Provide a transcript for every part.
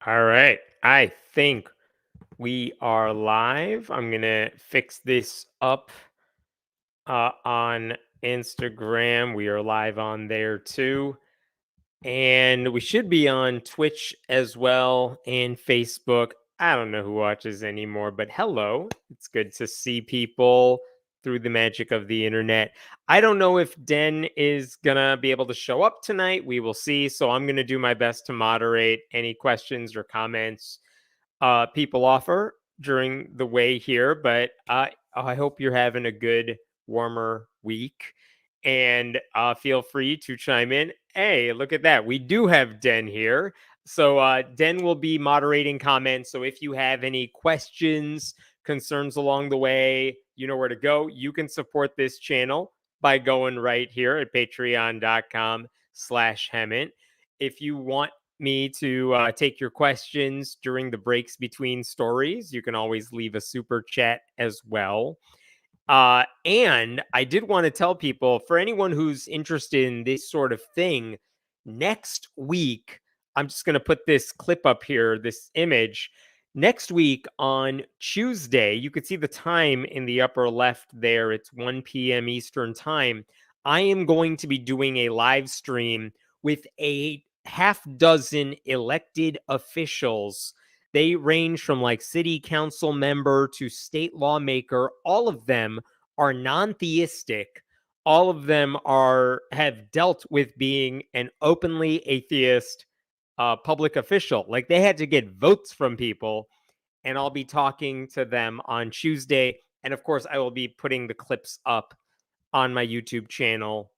All right. I think we are live. I'm going to fix this up on Instagram. We are live on there too. And we should be on Twitch as well and Facebook. I don't know who watches anymore, but hello. It's good to see people through the magic of the internet. I don't know if Den is going to be able to show up tonight. We will see. So I'm going to do my best to moderate any questions or comments people offer during the way here. But I hope you're having a good, warmer week. And feel free to chime in. Hey, look at that. We do have Den here. So Den will be moderating comments. So if you have any questions, concerns along the way, you know where to go. You can support this channel by going right here at patreon.com/Hemant. If you want me to take your questions during the breaks between stories, you can always leave a super chat as well. And I did want to tell people, for anyone who's interested in this sort of thing, next week, I'm just going to put this clip up here, this image. Next week on Tuesday, you could see the time in the upper left there. It's 1 p.m. Eastern time. I am going to be doing a live stream with a half dozen elected officials. They range from like city council member to state lawmaker. All of them are non-theistic. All of them have dealt with being an openly atheist public official. Like they had to get votes from people, and I'll be talking to them on Tuesday. And of course, I will be putting the clips up on my YouTube channel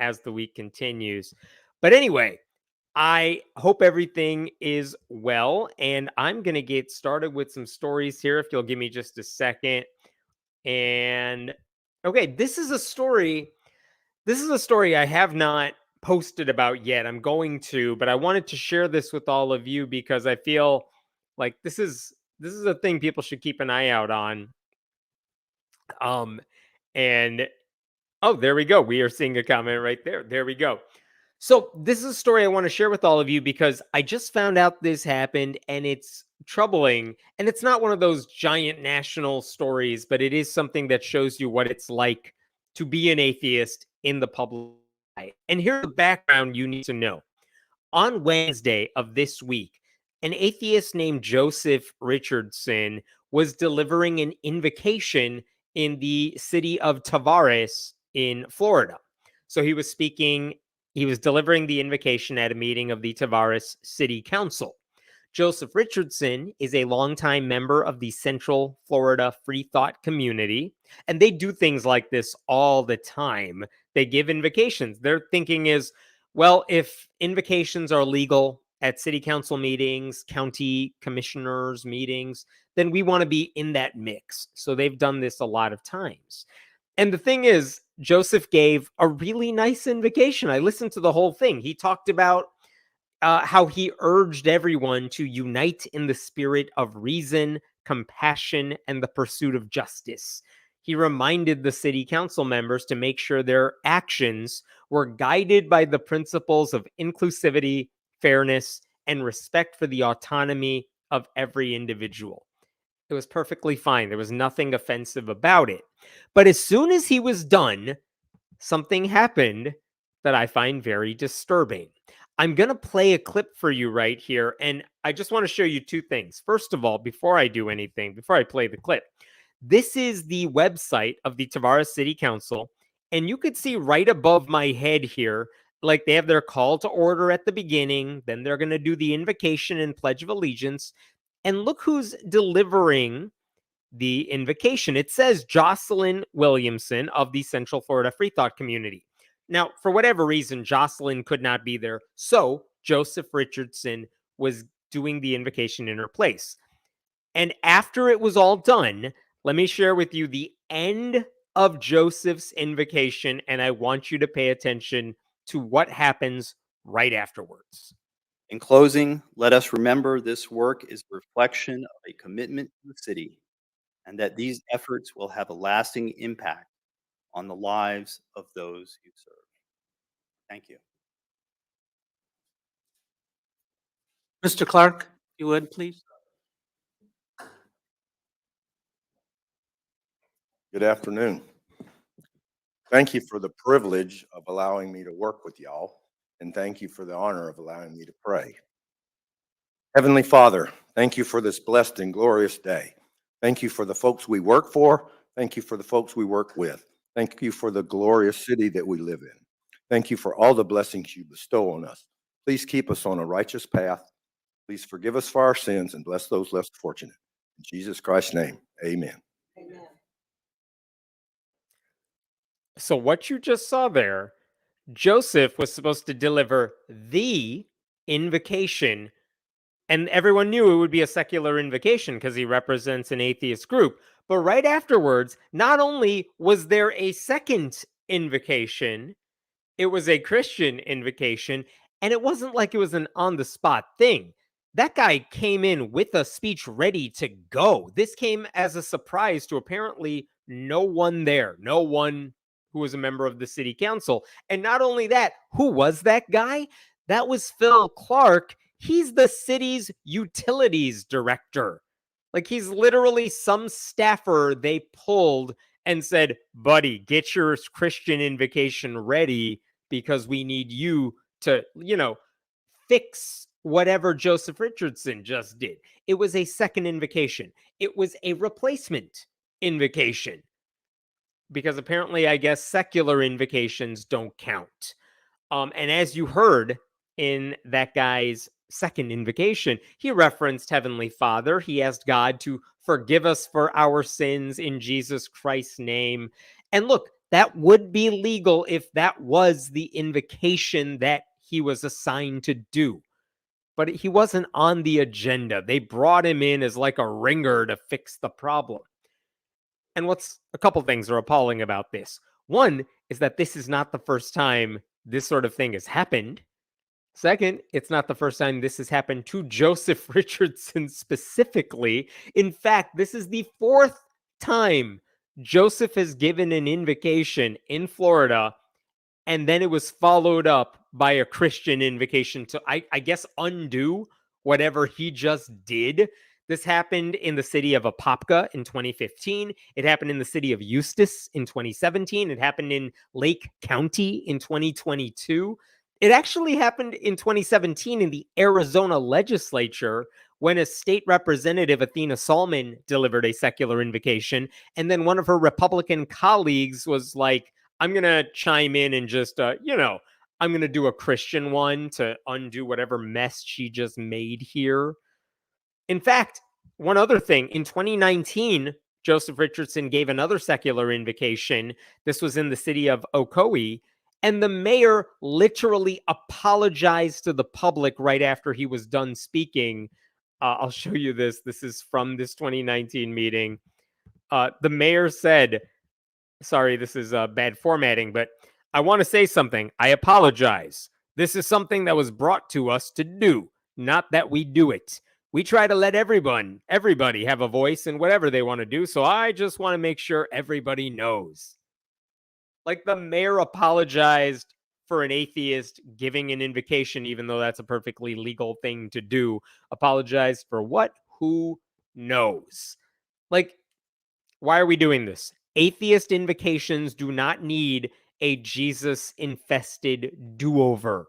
as the week continues. But anyway, I hope everything is well, and I'm going to get started with some stories here if you'll give me just a second. And okay, this is a story. This is a story I have not posted about yet. I'm going to, but I wanted to share this with all of you because I feel like this is a thing people should keep an eye out on. And oh, there we go. We are seeing a comment right there. There we go. So, this is a story I want to share with all of you because I just found out this happened and it's troubling. And it's not one of those giant national stories, but it is something that shows you what it's like to be an atheist in the public eye. And here's the background you need to know. On Wednesday of this week, an atheist named Joseph Richardson was delivering an invocation in the city of Tavares in Florida. So he was delivering the invocation at a meeting of the Tavares City Council. Joseph Richardson is a longtime member of the Central Florida Free Thought community, and they do things like this all the time. They give invocations. Their thinking is, well, if invocations are legal at city council meetings, county commissioners meetings, then we want to be in that mix. So they've done this a lot of times. And the thing is, Joseph gave a really nice invocation. I listened to the whole thing. He talked about how he urged everyone to unite in the spirit of reason, compassion, and the pursuit of justice. He reminded the city council members to make sure their actions were guided by the principles of inclusivity, fairness, and respect for the autonomy of every individual. It was perfectly fine. There was nothing offensive about it. But as soon as he was done, something happened that I find very disturbing. I'm going to play a clip for you right here. And I just want to show you two things. First of all, before I do anything, before I play the clip, this is the website of the Tavares City Council. And you could see right above my head here, like they have their call to order at the beginning. Then they're going to do the invocation and Pledge of Allegiance. And look who's delivering the invocation. It says Jocelyn Williamson of the Central Florida Free Thought community. Now, for whatever reason, Jocelyn could not be there. So Joseph Richardson was doing the invocation in her place. And after it was all done, let me share with you the end of Joseph's invocation. And I want you to pay attention to what happens right afterwards. In closing, let us remember this work is a reflection of a commitment to the city, and that these efforts will have a lasting impact on the lives of those you serve. Thank you. Mr. Clark, You would, please? Good afternoon. Thank you for the privilege of allowing me to work with y'all, and thank you for the honor of allowing me to pray. Heavenly Father, thank you for this blessed and glorious day. Thank you for the folks we work for. Thank you for the folks we work with. Thank you for the glorious city that we live in. Thank you for all the blessings you bestow on us. Please keep us on a righteous path. Please forgive us for our sins and bless those less fortunate. In Jesus Christ's name, amen. So what you just saw there, Joseph was supposed to deliver the invocation, and everyone knew it would be a secular invocation because he represents an atheist group. But right afterwards, not only was there a second invocation, it was a Christian invocation, and it wasn't like it was an on the spot thing. That guy came in with a speech ready to go. This came as a surprise to apparently no one there, no one who was a member of the city council. And not only that, who was that guy? That was Phil Clark. He's the city's utilities director. Like, he's literally some staffer they pulled and said, buddy, get your Christian invocation ready because we need you to, fix whatever Joseph Richardson just did. It was a second invocation. It was a replacement invocation because apparently, I guess, secular invocations don't count. And as you heard in that guy's second invocation, he referenced Heavenly Father. He asked God to forgive us for our sins in Jesus Christ's name. And look, that would be legal if that was the invocation that he was assigned to do. But he wasn't on the agenda. They brought him in as like a ringer to fix the problem. And what's a couple things are appalling about this. One is that this is not the first time this sort of thing has happened. Second, it's not the first time this has happened to Joseph Richardson specifically. In fact, this is the fourth time Joseph has given an invocation in Florida, and then it was followed up by a Christian invocation to, I guess, undo whatever he just did. This happened in the city of Apopka in 2015. It happened in the city of Eustis in 2017. It happened in Lake County in 2022. It actually happened in 2017 in the Arizona legislature when a state representative, Athena Solomon, delivered a secular invocation. And then one of her Republican colleagues was like, I'm going to chime in and just, I'm going to do a Christian one to undo whatever mess she just made here. In fact, one other thing, in 2019, Joseph Richardson gave another secular invocation. This was in the city of Ocoee, and the mayor literally apologized to the public right after he was done speaking. I'll show you this. This is from this 2019 meeting. The mayor said, sorry, this is bad formatting, but I want to say something. I apologize. This is something that was brought to us to do, not that we do it. We try to let everybody have a voice in whatever they want to do. So I just want to make sure everybody knows. Like, the mayor apologized for an atheist giving an invocation, even though that's a perfectly legal thing to do. Apologized for what? Who knows? Like, why are we doing this? Atheist invocations do not need a Jesus-infested do-over.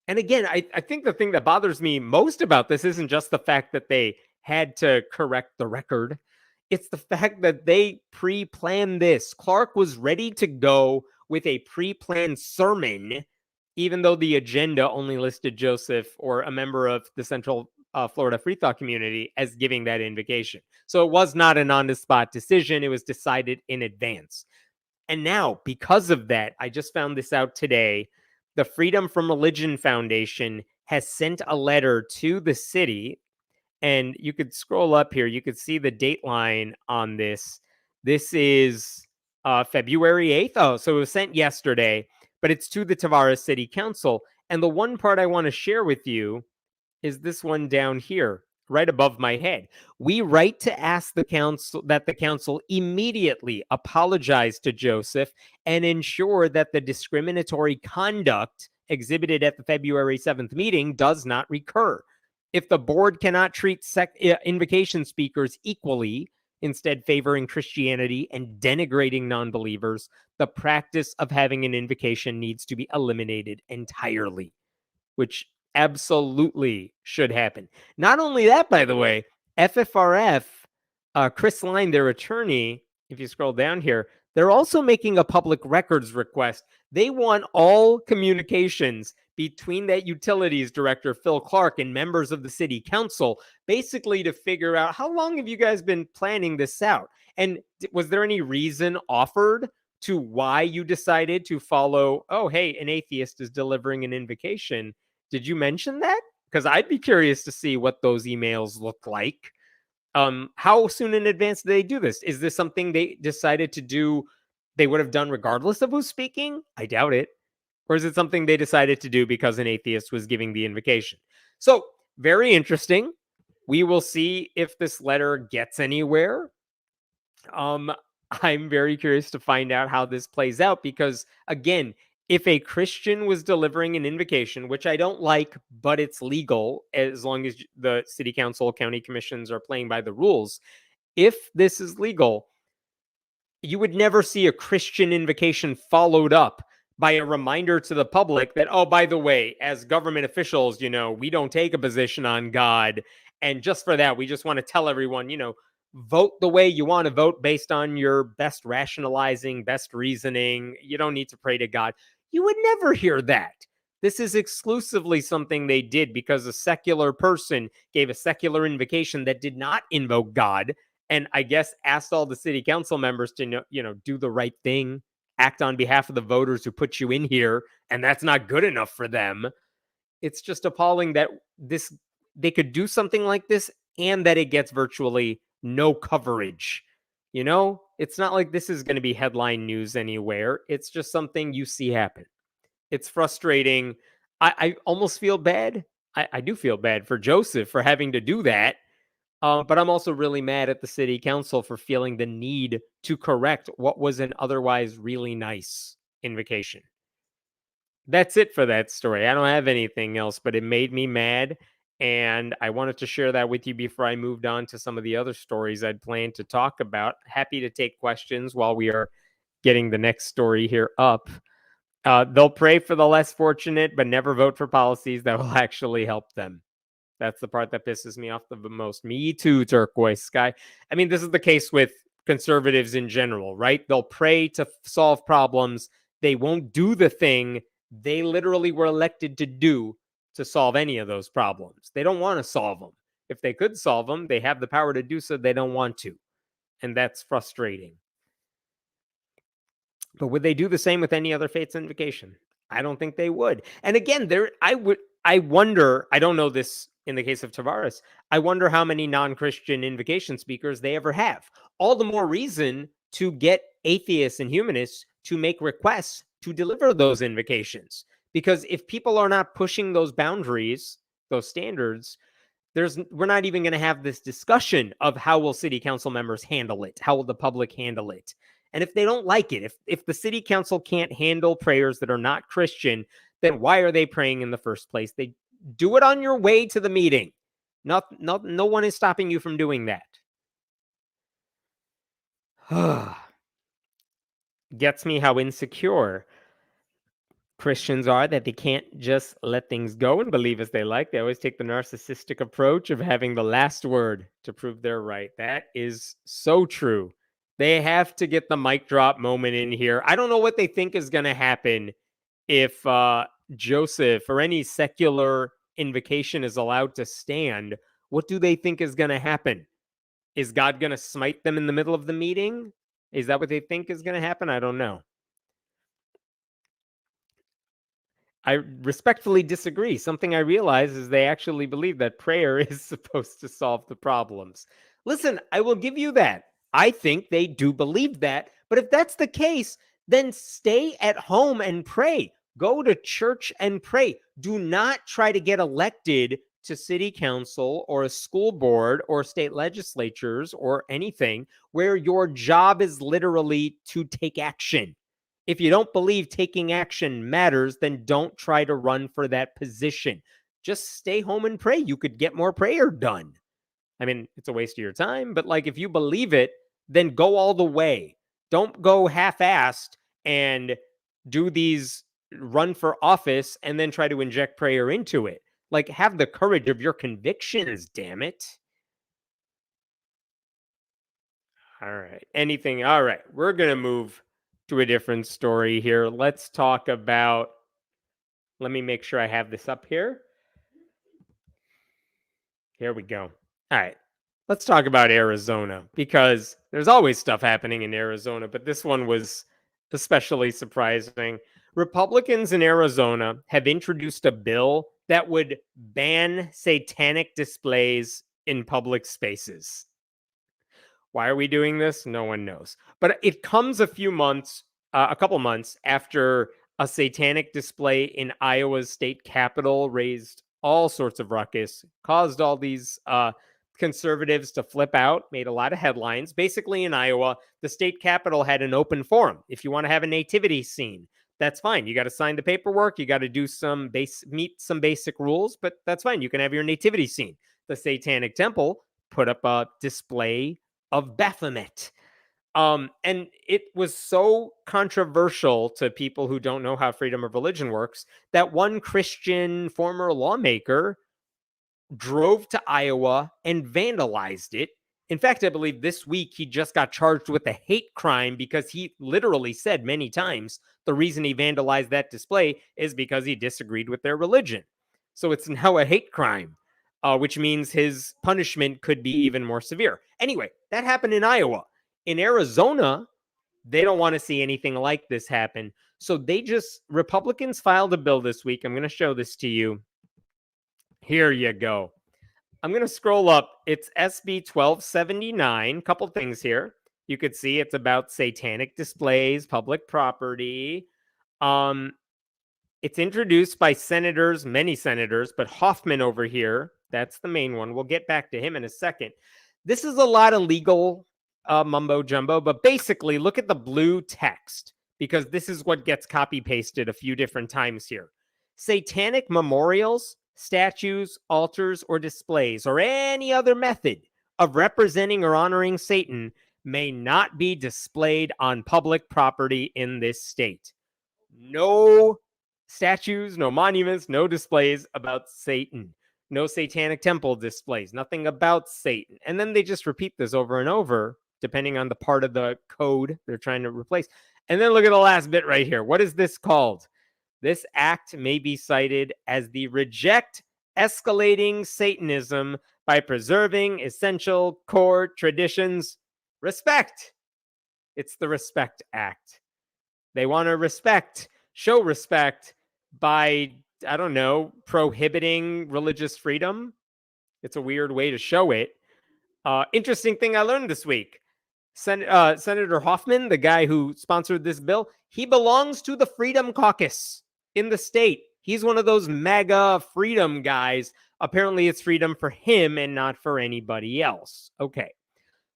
And again, I think the thing that bothers me most about this isn't just the fact that they had to correct the record. It's the fact that they pre-planned this. Clark was ready to go with a pre-planned sermon, even though the agenda only listed Joseph or a member of the Central Florida Free Thought community as giving that invocation. So it was not an on-the-spot decision. It was decided in advance. And now, because of that, I just found this out today. The Freedom from Religion Foundation has sent a letter to the city, and you could scroll up here. You could see the date line on this. This is February 8th. Oh, so it was sent yesterday, but it's to the Tavares City Council. And the one part I want to share with you is this one down here, right above my head. We write to ask the council that the council immediately apologize to Joseph and ensure that the discriminatory conduct exhibited at the February 7th meeting does not recur. If the board cannot treat invocation speakers equally, instead favoring Christianity and denigrating non-believers, the practice of having an invocation needs to be eliminated entirely, which absolutely should happen. Not only that, by the way, FFRF, Chris Line, their attorney, if you scroll down here, they're also making a public records request. They want all communications between that utilities director, Phil Clark, and members of the city council, basically to figure out, how long have you guys been planning this out? And was there any reason offered to why you decided to follow, oh, hey, an atheist is delivering an invocation? Did you mention that? Because I'd be curious to see what those emails look like. How soon in advance did they do this? Is this something they decided to do, they would have done regardless of who's speaking? I doubt it. Or is it something they decided to do because an atheist was giving the invocation? So, very interesting. We will see if this letter gets anywhere. I'm very curious to find out how this plays out because, again, if a Christian was delivering an invocation, which I don't like, but it's legal as long as the city council, county commissions are playing by the rules. If this is legal, you would never see a Christian invocation followed up by a reminder to the public that, oh, by the way, as government officials, we don't take a position on God. And just for that, we just want to tell everyone, vote the way you want to vote based on your best rationalizing, best reasoning. You don't need to pray to God. You would never hear that. This is exclusively something they did because a secular person gave a secular invocation that did not invoke God, and I guess asked all the city council members to, do the right thing, act on behalf of the voters who put you in here, and that's not good enough for them. It's just appalling that they could do something like this and that it gets virtually no coverage. It's not like this is going to be headline news anywhere. It's just something you see happen. It's frustrating. I almost feel bad. I do feel bad for Joseph for having to do that. But I'm also really mad at the city council for feeling the need to correct what was an otherwise really nice invocation. That's it for that story. I don't have anything else, but it made me mad. And I wanted to share that with you before I moved on to some of the other stories I'd planned to talk about. Happy to take questions while we are getting the next story here up. They'll pray for the less fortunate, but never vote for policies that will actually help them. That's the part that pisses me off the most. Me too, turquoise sky. I mean, this is the case with conservatives in general, right? They'll pray to solve problems. They won't do the thing they literally were elected to do to solve any of those problems. They don't want to solve them. If they could solve them, they have the power to do so. They don't want to. And that's frustrating. But would they do the same with any other faith's invocation? I don't think they would. And again, I wonder, I don't know this in the case of Tavares, I wonder how many non-Christian invocation speakers they ever have. All the more reason to get atheists and humanists to make requests to deliver those invocations. Because if people are not pushing those boundaries, those standards, we're not even going to have this discussion of how will city council members handle it? How will the public handle it? And if they don't like it, if the city council can't handle prayers that are not Christian, then why are they praying in the first place? They do it on your way to the meeting. No one is stopping you from doing that. Gets me how insecure Christians are that they can't just let things go and believe as they like. They always take the narcissistic approach of having the last word to prove they're right. That is so true. They have to get the mic drop moment in here. I don't know what they think is going to happen if Joseph or any secular invocation is allowed to stand. What do they think is going to happen? Is God going to smite them in the middle of the meeting? Is that what they think is going to happen? I don't know. I respectfully disagree. Something I realize is they actually believe that prayer is supposed to solve the problems. Listen, I will give you that. I think they do believe that. But if that's the case, then stay at home and pray. Go to church and pray. Do not try to get elected to city council or a school board or state legislatures or anything where your job is literally to take action. If you don't believe taking action matters, then don't try to run for that position. just stay home and pray. You could get more prayer done. I mean, it's a waste of your time, but like if you believe it, then go all the way. Don't go half-assed and do these run for office and then try to inject prayer into it. Like, have the courage of your convictions, damn it. All right. Anything. All right. We're going to move to a different story here. Let's talk about. Let me make sure I have this up here. Here we go. All right. Let's talk about Arizona because there's always stuff happening in Arizona, but this one was especially surprising. Republicans in Arizona have introduced a bill that would ban satanic displays in public spaces. Why are we doing this? No one knows. But it comes a couple months after a satanic display in Iowa's state capitol raised all sorts of ruckus, caused all these conservatives to flip out, made a lot of headlines. Basically, in Iowa, the state capitol had an open forum. If you want to have a nativity scene, that's fine. You got to sign the paperwork. You got to do meet some basic rules, but that's fine. You can have your nativity scene. The Satanic Temple put up a display of Baphomet. And it was so controversial to people who don't know how freedom of religion works that one Christian former lawmaker drove to Iowa and vandalized it. In fact, I believe this week he just got charged with a hate crime because he literally said many times the reason he vandalized that display is because he disagreed with their religion. So it's now a hate crime, which means his punishment could be even more severe. Anyway, that happened in Iowa. In Arizona, they don't want to see anything like this happen. So Republicans filed a bill this week. I'm going to show this to you. Here you go. I'm going to scroll up. It's SB 1279. Couple things here. You could see it's about satanic displays, public property. It's introduced by senators, many senators, but Hoffman over here, that's the main one. We'll get back to him in a second. This is a lot of legal mumbo jumbo, but basically look at the blue text because this is what gets copy pasted a few different times here. Satanic memorials, statues, altars, or displays, or any other method of representing or honoring Satan may not be displayed on public property in this state. No statues, no monuments, no displays about Satan. No satanic temple displays, nothing about Satan. And then they just repeat this over and over, depending on the part of the code they're trying to replace. And then look at the last bit right here. What is this called? This act may be cited as the Reject Escalating Satanism by Preserving Essential Core Traditions. Respect. It's the Respect Act. They want to show respect by, I don't know, prohibiting religious freedom. It's a weird way to show it. Interesting thing I learned this week. Senator Hoffman, the guy who sponsored this bill, he belongs to the Freedom Caucus in the state. He's one of those mega freedom guys. Apparently, it's freedom for him and not for anybody else. Okay.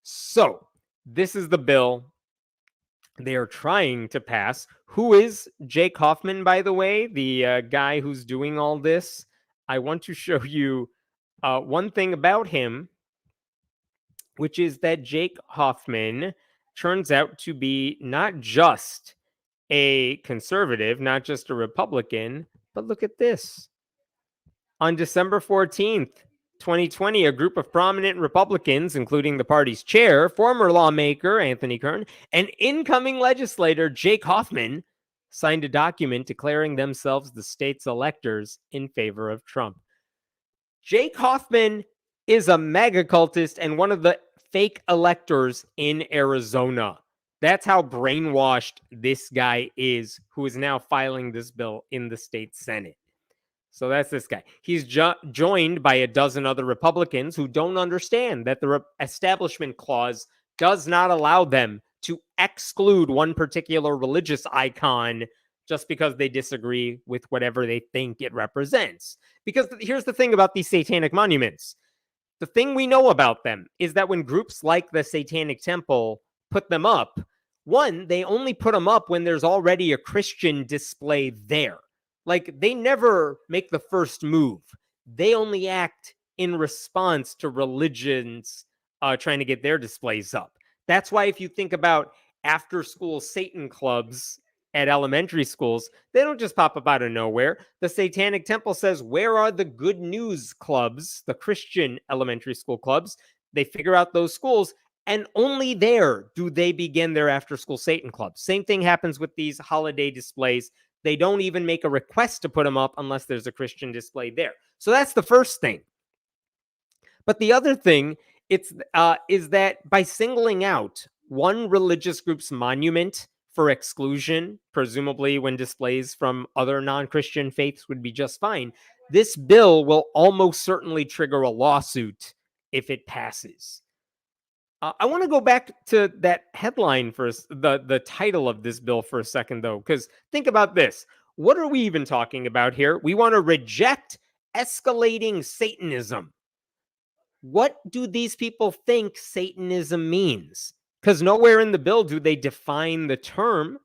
So, this is the bill they are trying to pass. Who is Jake Hoffman, by the way, the guy who's doing all this? I want to show you one thing about him, which is that Jake Hoffman turns out to be not just a conservative, not just a Republican, but look at this. On December 14th, 2020, a group of prominent Republicans, including the party's chair, former lawmaker Anthony Kern, and incoming legislator Jake Hoffman, signed a document declaring themselves the state's electors in favor of Trump. Jake Hoffman is a mega cultist and one of the fake electors in Arizona. That's how brainwashed this guy is, who is now filing this bill in the state Senate. So that's this guy. He's joined by a dozen other Republicans who don't understand that the Establishment Clause does not allow them to exclude one particular religious icon just because they disagree with whatever they think it represents. Because here's the thing about these satanic monuments. The thing we know about them is that when groups like the Satanic Temple put them up, one, they only put them up when there's already a Christian display there. Like, they never make the first move. they only act in response to religions trying to get their displays up. That's why if you think about after school Satan clubs at elementary schools, they don't just pop up out of nowhere. The Satanic Temple says, where are the good news clubs, the Christian elementary school clubs? They figure out those schools, and only there do they begin their after school Satan clubs. Same thing happens with these holiday displays. They don't even make a request to put them up unless there's a Christian display there. So that's the first thing. But the other thing is that by singling out one religious group's monument for exclusion, presumably when displays from other non-Christian faiths would be just fine, this bill will almost certainly trigger a lawsuit if it passes. I want to go back to that headline for the title of this bill for a second, though, because think about this. What are we even talking about here? We want to reject escalating Satanism. What do these people think Satanism means? Because nowhere in the bill do they define the term.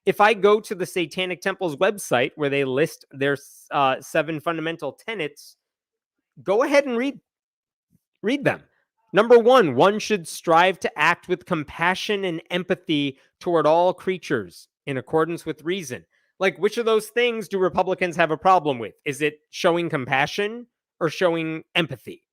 If I go to the Satanic Temple's website where they list their 7 fundamental tenets, go ahead and read them. Number 1, one should strive to act with compassion and empathy toward all creatures in accordance with reason. Like, which of those things do Republicans have a problem with? Is it showing compassion or showing empathy?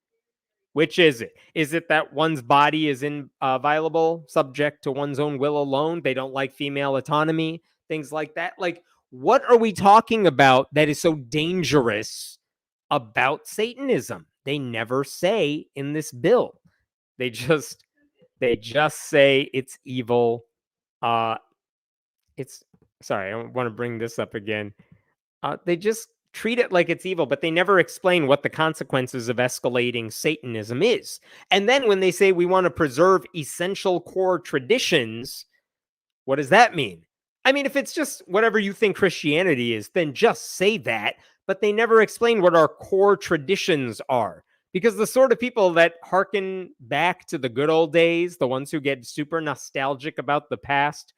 Which is it? Is it that one's body is inviolable, subject to one's own will alone? They don't like female autonomy, things like that. Like, what are we talking about that is so dangerous about Satanism? They never say in this bill. They just say it's evil. It's sorry, I want to bring this up again. They just treat it like it's evil, but they never explain what the consequences of escalating Satanism is. And then when they say we want to preserve essential core traditions, what does that mean? I mean, if it's just whatever you think Christianity is, then just say that, but they never explain what our core traditions are. Because the sort of people that harken back to the good old days, the ones who get super nostalgic about the past,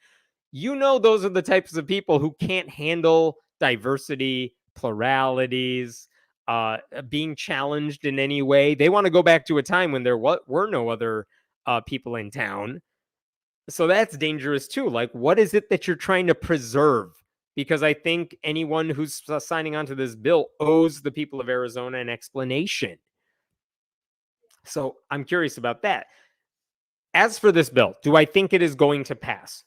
those are the types of people who can't handle diversity, pluralities, being challenged in any way. They want to go back to a time when there were no other people in town. So that's dangerous too. Like, what is it that you're trying to preserve? Because I think anyone who's signing on to this bill owes the people of Arizona an explanation. So I'm curious about that. As for this bill, do I think it is going to pass?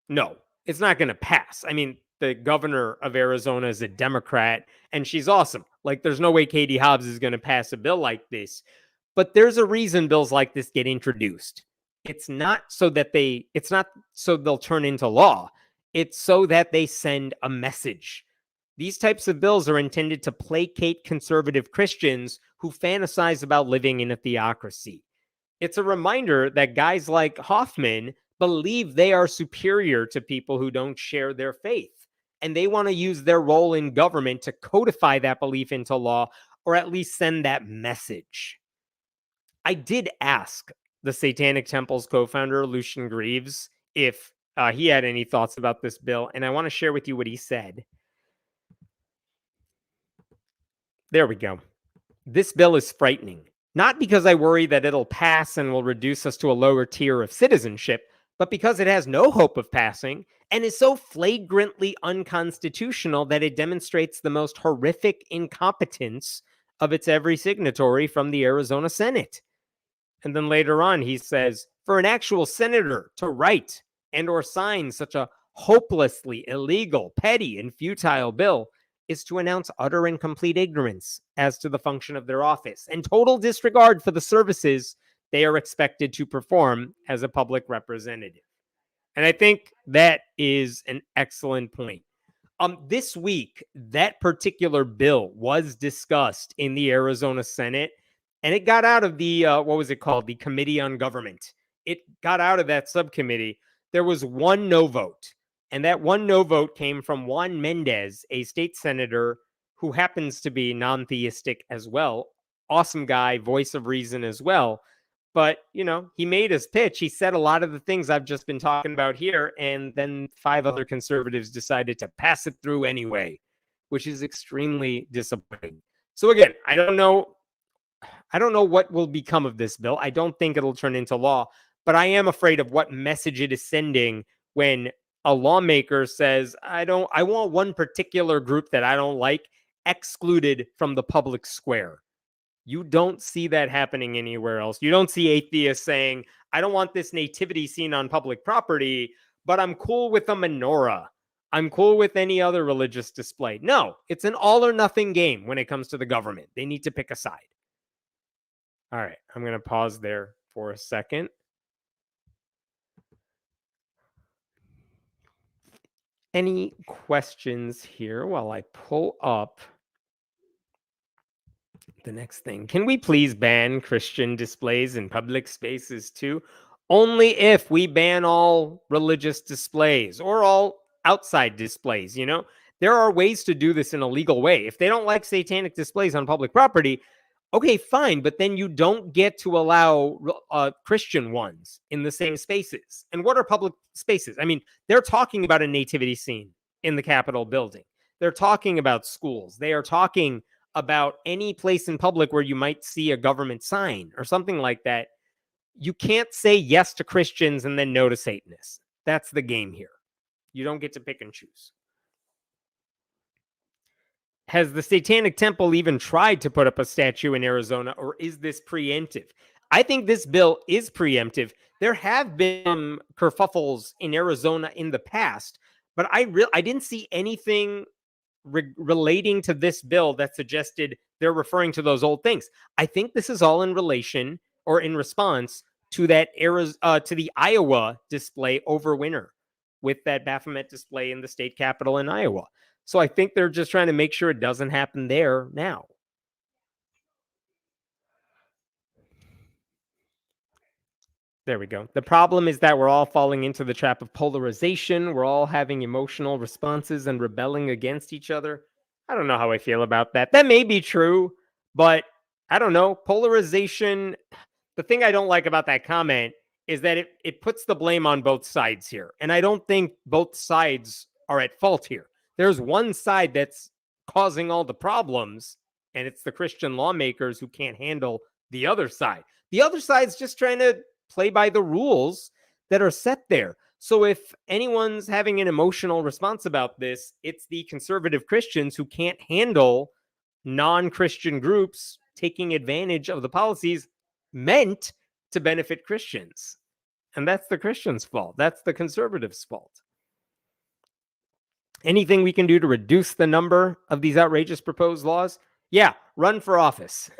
No, it's not going to pass. I mean, the governor of Arizona is a Democrat, and she's awesome. Like, there's no way Katie Hobbs is going to pass a bill like this. But there's a reason bills like this get introduced. It's not so they'll turn into law. It's so that they send a message. These types of bills are intended to placate conservative Christians who fantasize about living in a theocracy. It's a reminder that guys like Hoffman believe they are superior to people who don't share their faith. And they want to use their role in government to codify that belief into law, or at least send that message. I did ask the Satanic Temple's co-founder, Lucian Greaves, if he had any thoughts about this bill, and I want to share with you what he said. There we go. This bill is frightening, not because I worry that it'll pass and will reduce us to a lower tier of citizenship, but because it has no hope of passing and is so flagrantly unconstitutional that it demonstrates the most horrific incompetence of its every signatory from the Arizona Senate. And then later on, he says, for an actual senator to write and or sign such a hopelessly illegal, petty, and futile bill is to announce utter and complete ignorance as to the function of their office and total disregard for the services they are expected to perform as a public representative. And I think that is an excellent point. This week, that particular bill was discussed in the Arizona Senate, and it got out of the, what was it called? The Committee on Government. It got out of that subcommittee. There was one no vote. And that one no vote came from Juan Mendez, a state senator who happens to be non-theistic as well. Awesome guy, voice of reason as well. But, he made his pitch. He said a lot of the things I've just been talking about here. And then 5 other conservatives decided to pass it through anyway, which is extremely disappointing. So again, I don't know what will become of this bill. I don't think it'll turn into law, but I am afraid of what message it is sending when a lawmaker says, I want one particular group that I don't like excluded from the public square. You don't see that happening anywhere else. You don't see atheists saying, I don't want this nativity scene on public property, but I'm cool with a menorah. I'm cool with any other religious display. No, it's an all or nothing game when it comes to the government. They need to pick a side. All right, I'm going to pause there for a second. Any questions here while I pull up the next thing? Can we please ban Christian displays in public spaces too? Only if we ban all religious displays or all outside displays, you know? There are ways to do this in a legal way. If they don't like satanic displays on public property, okay, fine, but then you don't get to allow Christian ones in the same spaces. And what are public spaces? I mean, they're talking about a nativity scene in the Capitol building. They're talking about schools. They are talking about any place in public where you might see a government sign or something like that. You can't say yes to Christians and then no to Satanists. That's the game here. You don't get to pick and choose. Has the Satanic Temple even tried to put up a statue in Arizona, or is this preemptive? I think this bill is preemptive. There have been kerfuffles in Arizona in the past, but I didn't see anything relating to this bill that suggested they're referring to those old things. I think this is all in relation or in response to that to the Iowa display over winter with that Baphomet display in the state capitol in Iowa. So I think they're just trying to make sure it doesn't happen there now. There we go. The problem is that we're all falling into the trap of polarization. We're all having emotional responses and rebelling against each other. I don't know how I feel about that. That may be true, but I don't know. Polarization, the thing I don't like about that comment is that it puts the blame on both sides here. And I don't think both sides are at fault here. There's one side that's causing all the problems, and it's the Christian lawmakers who can't handle the other side. The other side's just trying to play by the rules that are set there. So if anyone's having an emotional response about this, it's the conservative Christians who can't handle non-Christian groups taking advantage of the policies meant to benefit Christians. And that's the Christians' fault. That's the conservatives' fault. Anything we can do to reduce the number of these outrageous proposed laws? Yeah, run for office.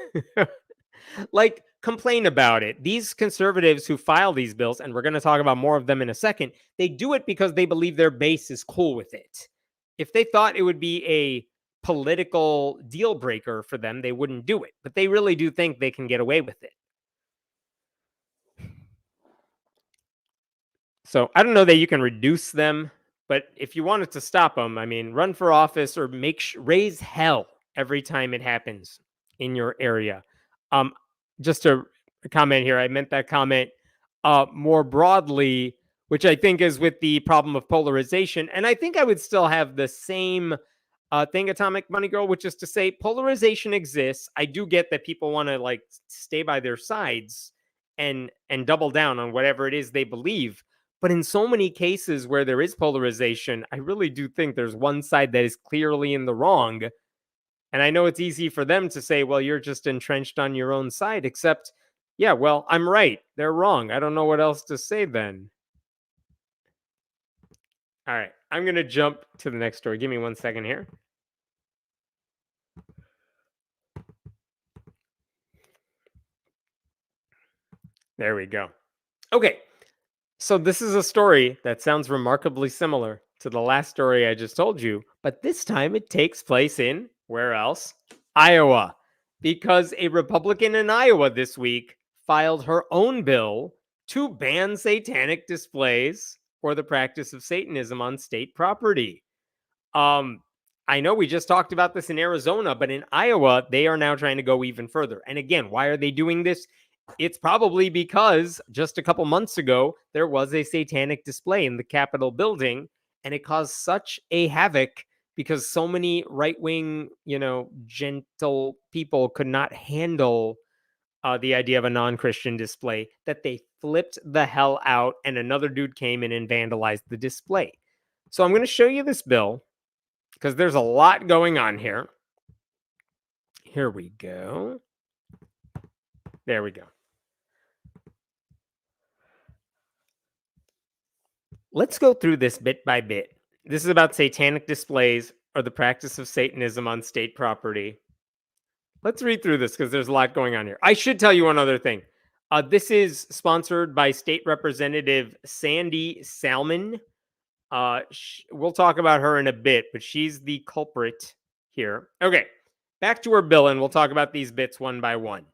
Like, complain about it. These conservatives who file these bills, and we're going to talk about more of them in a second, they do it because they believe their base is cool with it. If they thought it would be a political deal breaker for them, they wouldn't do it. But they really do think they can get away with it. So I don't know that you can reduce them, but if you wanted to stop them, I mean, run for office or raise hell every time it happens in your area. Just a comment here. I meant that comment more broadly, which I think is with the problem of polarization. And I think I would still have the same thing, Atomic Money Girl, which is to say polarization exists. I do get that people want to like stay by their sides and double down on whatever it is they believe. But in so many cases where there is polarization, I really do think there's one side that is clearly in the wrong. And I know it's easy for them to say, well, you're just entrenched on your own side, except, yeah, well, I'm right. They're wrong. I don't know what else to say then. All right, I'm going to jump to the next story. Give me 1 second here. There we go. Okay, so this is a story that sounds remarkably similar to the last story I just told you, but this time it takes place in, where else? Iowa. Because a Republican in Iowa this week filed her own bill to ban satanic displays or the practice of Satanism on state property. I know we just talked about this in Arizona, but in Iowa, they are now trying to go even further. And again, why are they doing this? It's probably because just a couple months ago, there was a satanic display in the Capitol building, and it caused such a havoc because so many right-wing, gentle people could not handle the idea of a non-Christian display that they flipped the hell out, and another dude came in and vandalized the display. So I'm going to show you this bill because there's a lot going on here. Here we go. There we go. Let's go through this bit by bit. This is about satanic displays or the practice of Satanism on state property. Let's read through this because there's a lot going on here. I should tell you one other thing. This is sponsored by State Representative Sandy Salmon. We'll talk about her in a bit, but she's the culprit here. Okay, back to her bill, and we'll talk about these bits one by one.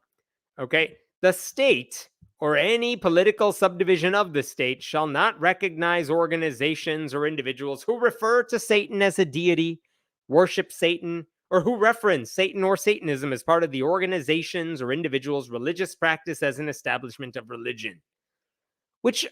Okay, the state or any political subdivision of the state shall not recognize organizations or individuals who refer to Satan as a deity, worship Satan, or who reference Satan or Satanism as part of the organizations or individuals' religious practice as an establishment of religion, which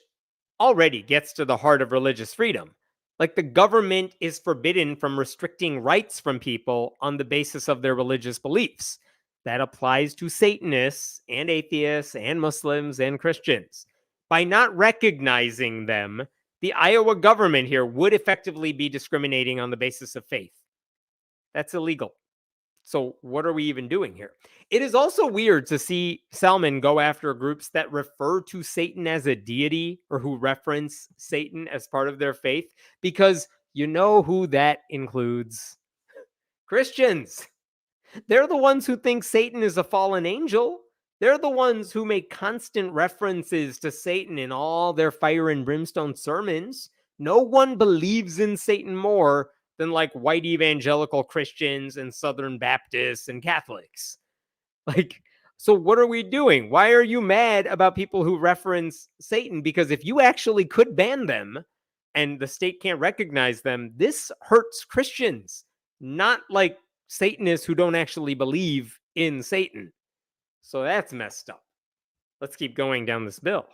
already gets to the heart of religious freedom. Like, the government is forbidden from restricting rights from people on the basis of their religious beliefs. That applies to Satanists and atheists and Muslims and Christians. By not recognizing them, the Iowa government here would effectively be discriminating on the basis of faith. That's illegal. So what are we even doing here? It is also weird to see Salmon go after groups that refer to Satan as a deity or who reference Satan as part of their faith, because you know who that includes? Christians. They're the ones who think Satan is a fallen angel. They're the ones who make constant references to Satan in all their fire and brimstone sermons. No one believes in Satan more than like white evangelical Christians and Southern Baptists and Catholics. Like, so what are we doing? Why are you mad about people who reference Satan? Because if you actually could ban them and the state can't recognize them, this hurts Christians, not like Satanists who don't actually believe in Satan. So that's messed up. Let's keep going down this bill.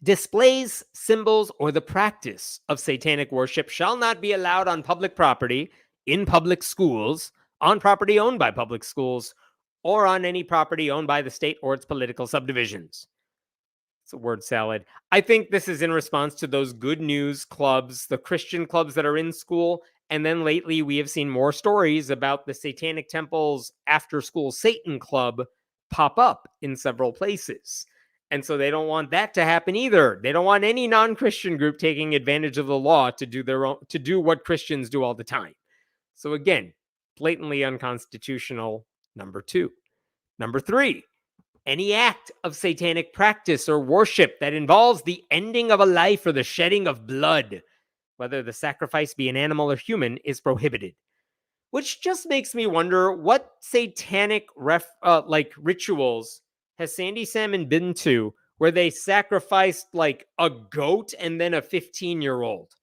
Displays, symbols, or the practice of satanic worship shall not be allowed on public property, in public schools, on property owned by public schools, or on any property owned by the state or its political subdivisions. It's a word salad. I think this is in response to those good news clubs, the Christian clubs that are in school. And then lately we have seen more stories about the Satanic Temple's after school Satan club pop up in several places. And so they don't want that to happen either. They don't want any non-Christian group taking advantage of the law to do what Christians do all the time. So again, blatantly unconstitutional, number 2. Number 3, any act of satanic practice or worship that involves the ending of a life or the shedding of blood, whether the sacrifice be an animal or human, is prohibited. Which just makes me wonder, what satanic rituals has Sandy Salmon been to where they sacrificed like a goat and then a 15-year-old?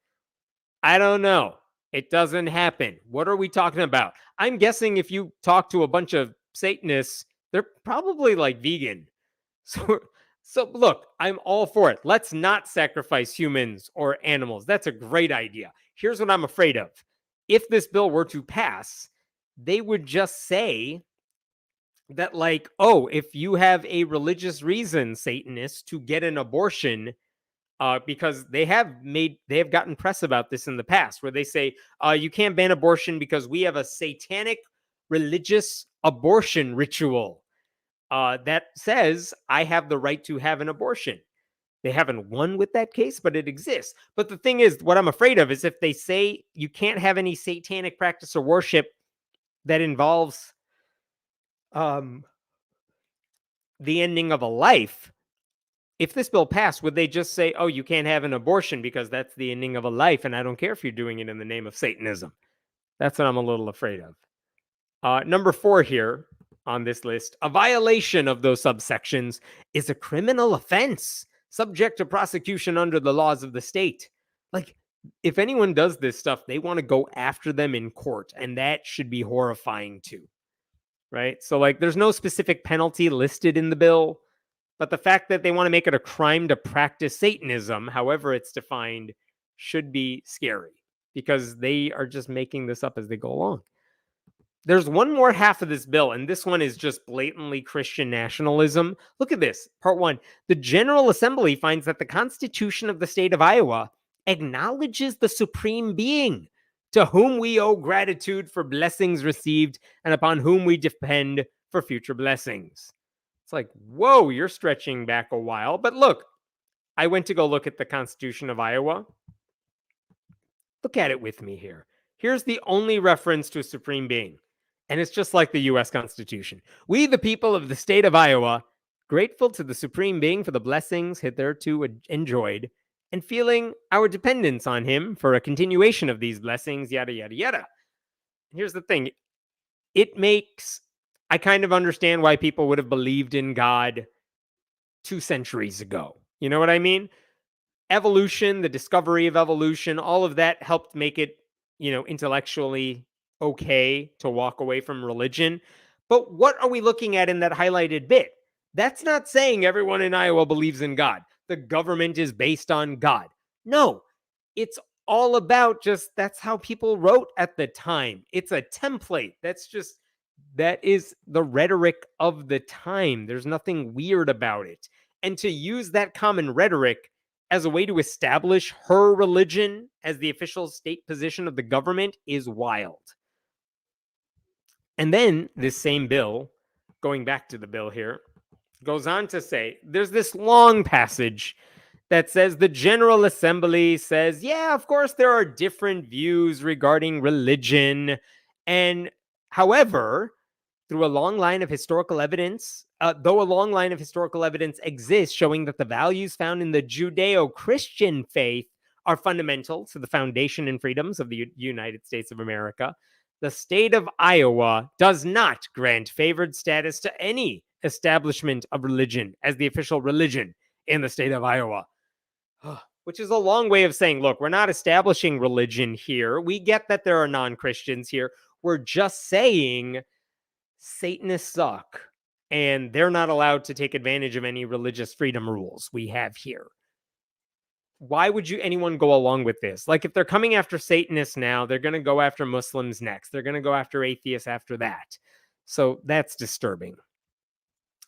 I don't know. It doesn't happen. What are we talking about? I'm guessing if you talk to a bunch of Satanists, they're probably like vegan. So look, I'm all for it. Let's not sacrifice humans or animals. That's a great idea. Here's what I'm afraid of. If this bill were to pass, they would just say that, like, oh, if you have a religious reason, Satanists, to get an abortion, because they have gotten press about this in the past, where they say you can't ban abortion because we have a satanic religious abortion ritual that says I have the right to have an abortion. They haven't won with that case, but it exists. But the thing is, what I'm afraid of is if they say you can't have any satanic practice or worship that involves the ending of a life. If this bill passed, would they just say, oh, you can't have an abortion because that's the ending of a life, and I don't care if you're doing it in the name of Satanism? That's what I'm a little afraid of. Number 4 here on this list, a violation of those subsections is a criminal offense subject to prosecution under the laws of the state. Like, if anyone does this stuff, they want to go after them in court, and that should be horrifying too, right? So, like, there's no specific penalty listed in the bill, but the fact that they want to make it a crime to practice Satanism, however it's defined, should be scary. because they are just making this up as they go along. There's one more half of this bill, and this one is just blatantly Christian nationalism. Look at this. Part 1. The General Assembly finds that the Constitution of the state of Iowa acknowledges the supreme being, to whom we owe gratitude for blessings received and upon whom we depend for future blessings. It's like, whoa, you're stretching back a while. But look, I went to go look at the Constitution of Iowa. Look at it with me here. Here's the only reference to a supreme being. And it's just like the U.S. Constitution. We, the people of the state of Iowa, grateful to the supreme being for the blessings hitherto enjoyed, and feeling our dependence on him for a continuation of these blessings, yada, yada, yada. Here's the thing. I kind of understand why people would have believed in God 2 centuries ago. You know what I mean? Evolution, the discovery of evolution, all of that helped make it, intellectually okay to walk away from religion. But what are we looking at in that highlighted bit? That's not saying everyone in Iowa believes in God. The government is based on God. No, it's all about that's how people wrote at the time. It's a template. That is the rhetoric of the time. There's nothing weird about it. And to use that common rhetoric as a way to establish her religion as the official state position of the government is wild. And then this same bill, going back to the bill here, goes on to say, there's this long passage that says the General Assembly says, yeah, of course, there are different views regarding religion. And however, though a long line of historical evidence exists showing that the values found in the Judeo-Christian faith are fundamental to the foundation and freedoms of the United States of America, the state of Iowa does not grant favored status to any establishment of religion as the official religion in the state of Iowa. Which is a long way of saying, look, we're not establishing religion here. We get that there are non-Christians here. We're just saying Satanists suck, and they're not allowed to take advantage of any religious freedom rules we have here. Why would anyone go along with this? Like, if they're coming after Satanists now, they're going to go after Muslims next. They're going to go after atheists after that. So that's disturbing.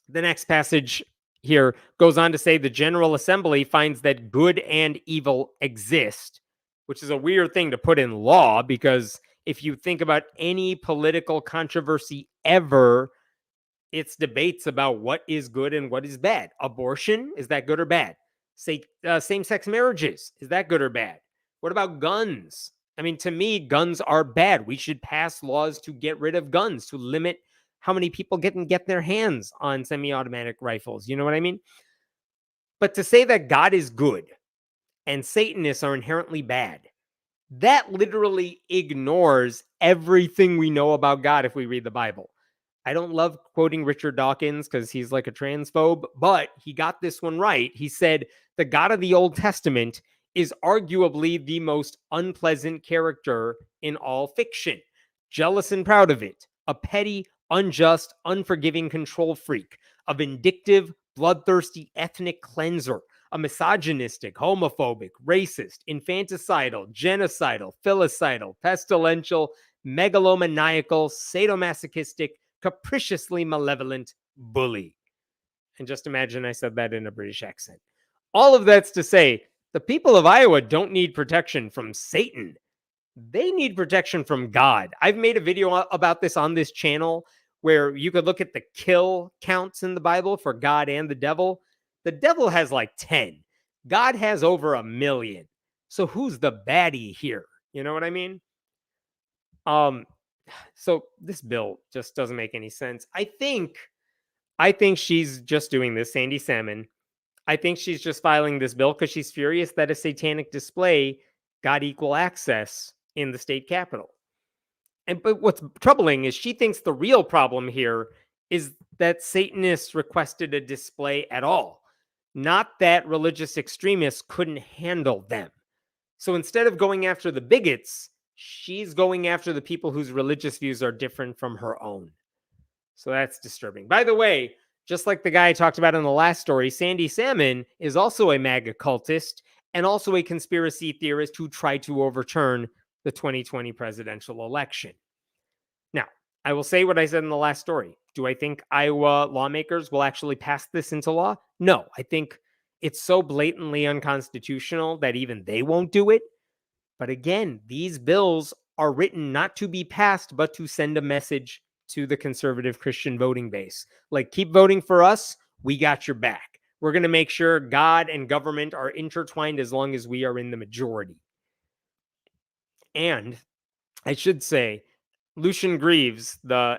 The next passage here goes on to say the General Assembly finds that good and evil exist, which is a weird thing to put in law, because if you think about any political controversy ever, it's debates about what is good and what is bad. Abortion, is that good or bad? Same-sex marriages, is that good or bad? What about guns? I mean, to me, guns are bad. We should pass laws to get rid of guns, to limit how many people get their hands on semi-automatic rifles. You know what I mean? But to say that God is good and Satanists are inherently bad, that literally ignores everything we know about God if we read the Bible. I don't love quoting Richard Dawkins because he's like a transphobe, but he got this one right. He said the God of the Old Testament is arguably the most unpleasant character in all fiction. Jealous and proud of it. A petty, unjust, unforgiving control freak. A vindictive, bloodthirsty ethnic cleanser. A misogynistic, homophobic, racist, infanticidal, genocidal, filicidal, pestilential, megalomaniacal, sadomasochistic, capriciously malevolent bully. And just imagine I said that in a British accent. All of that's to say, the people of Iowa don't need protection from Satan. They need protection from God. I've made a video about this on this channel where you could look at the kill counts in the Bible for God and the devil. The devil has like 10. God has over 1 million. So who's the baddie here? You know what I mean? So this bill just doesn't make any sense. I think she's just doing this, Sandy Salmon. I think she's just filing this bill because she's furious that a satanic display got equal access in the state capitol. But what's troubling is she thinks the real problem here is that Satanists requested a display at all, not that religious extremists couldn't handle them. So instead of going after the bigots, she's going after the people whose religious views are different from her own. So that's disturbing. By the way, just like the guy I talked about in the last story, Sandy Salmon is also a MAGA cultist and also a conspiracy theorist who tried to overturn the 2020 presidential election. Now, I will say what I said in the last story. Do I think Iowa lawmakers will actually pass this into law? No, I think it's so blatantly unconstitutional that even they won't do it. But again, these bills are written not to be passed, but to send a message to the conservative Christian voting base. Like, keep voting for us. We got your back. We're going to make sure God and government are intertwined as long as we are in the majority. And I should say, Lucian Greaves, the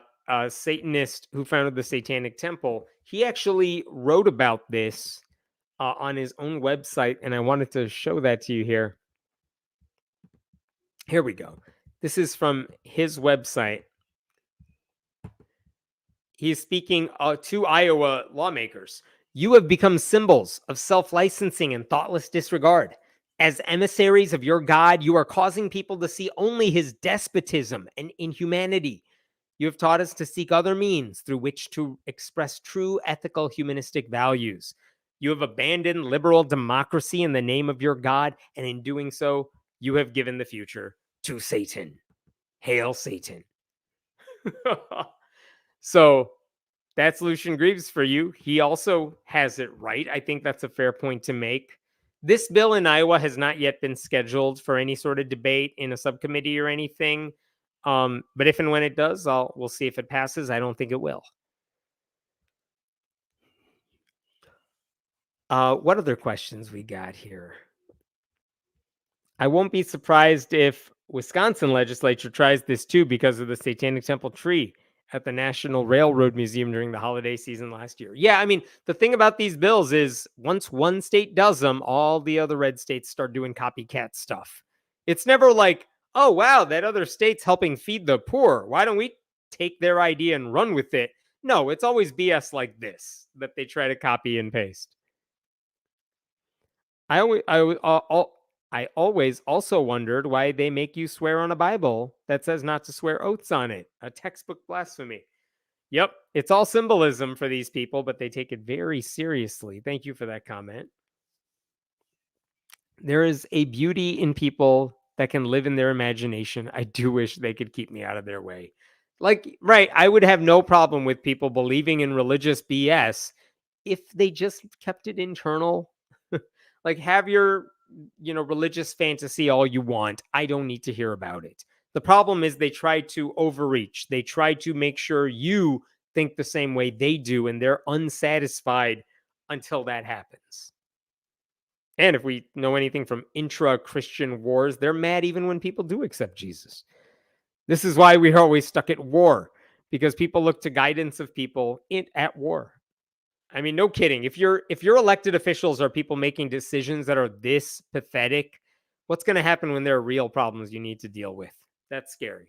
Satanist who founded the Satanic Temple, he actually wrote about this on his own website, and I wanted to show that to you here. Here we go. This is from his website. He's speaking to Iowa lawmakers. You have become symbols of self-licensing and thoughtless disregard. As emissaries of your God, you are causing people to see only his despotism and inhumanity. You have taught us to seek other means through which to express true ethical humanistic values. You have abandoned liberal democracy in the name of your God, and in doing so, you have given the future to Satan. Hail Satan. So that's Lucian Greaves for you. He also has it right. I think that's a fair point to make. This bill in Iowa has not yet been scheduled for any sort of debate in a subcommittee or anything. But if and when it does, we'll see if it passes. I don't think it will. What other questions we got here? I won't be surprised if Wisconsin legislature tries this too because of the Satanic Temple tree at the National Railroad Museum during the holiday season last year. Yeah, I mean, the thing about these bills is once one state does them, all the other red states start doing copycat stuff. It's never like, oh, wow, that other state's helping feed the poor. Why don't we take their idea and run with it? No, it's always BS like this that they try to copy and paste. I always also wondered why they make you swear on a Bible that says not to swear oaths on it. A textbook blasphemy. Yep, it's all symbolism for these people, but they take it very seriously. Thank you for that comment. There is a beauty in people that can live in their imagination. I do wish they could keep me out of their way. Like, right, I would have no problem with people believing in religious BS if they just kept it internal. Like, have your religious fantasy all you want. I don't need to hear about it. The problem is they try to overreach. They try to make sure you think the same way they do, and they're unsatisfied until that happens. And if we know anything from intra-Christian wars, they're mad even when people do accept Jesus. This is why we're always stuck at war, because people look to guidance of people at war. I mean, no kidding. If your elected officials are people making decisions that are this pathetic, what's going to happen when there are real problems you need to deal with? That's scary.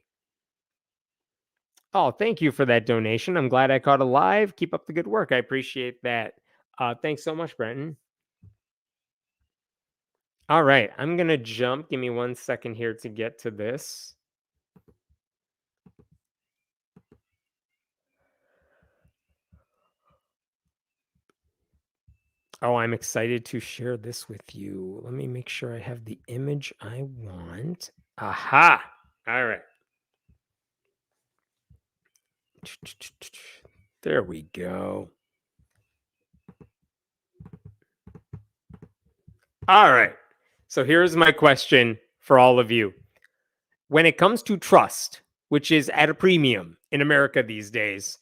Oh, thank you for that donation. I'm glad I caught it live. Keep up the good work. I appreciate that. Thanks so much, Brenton. All right, I'm going to jump. Give me 1 second here to get to this. Oh, I'm excited to share this with you. Let me make sure I have the image I want. Aha! All right. There we go. All right. So here's my question for all of you. When it comes to trust, which is at a premium in America these days,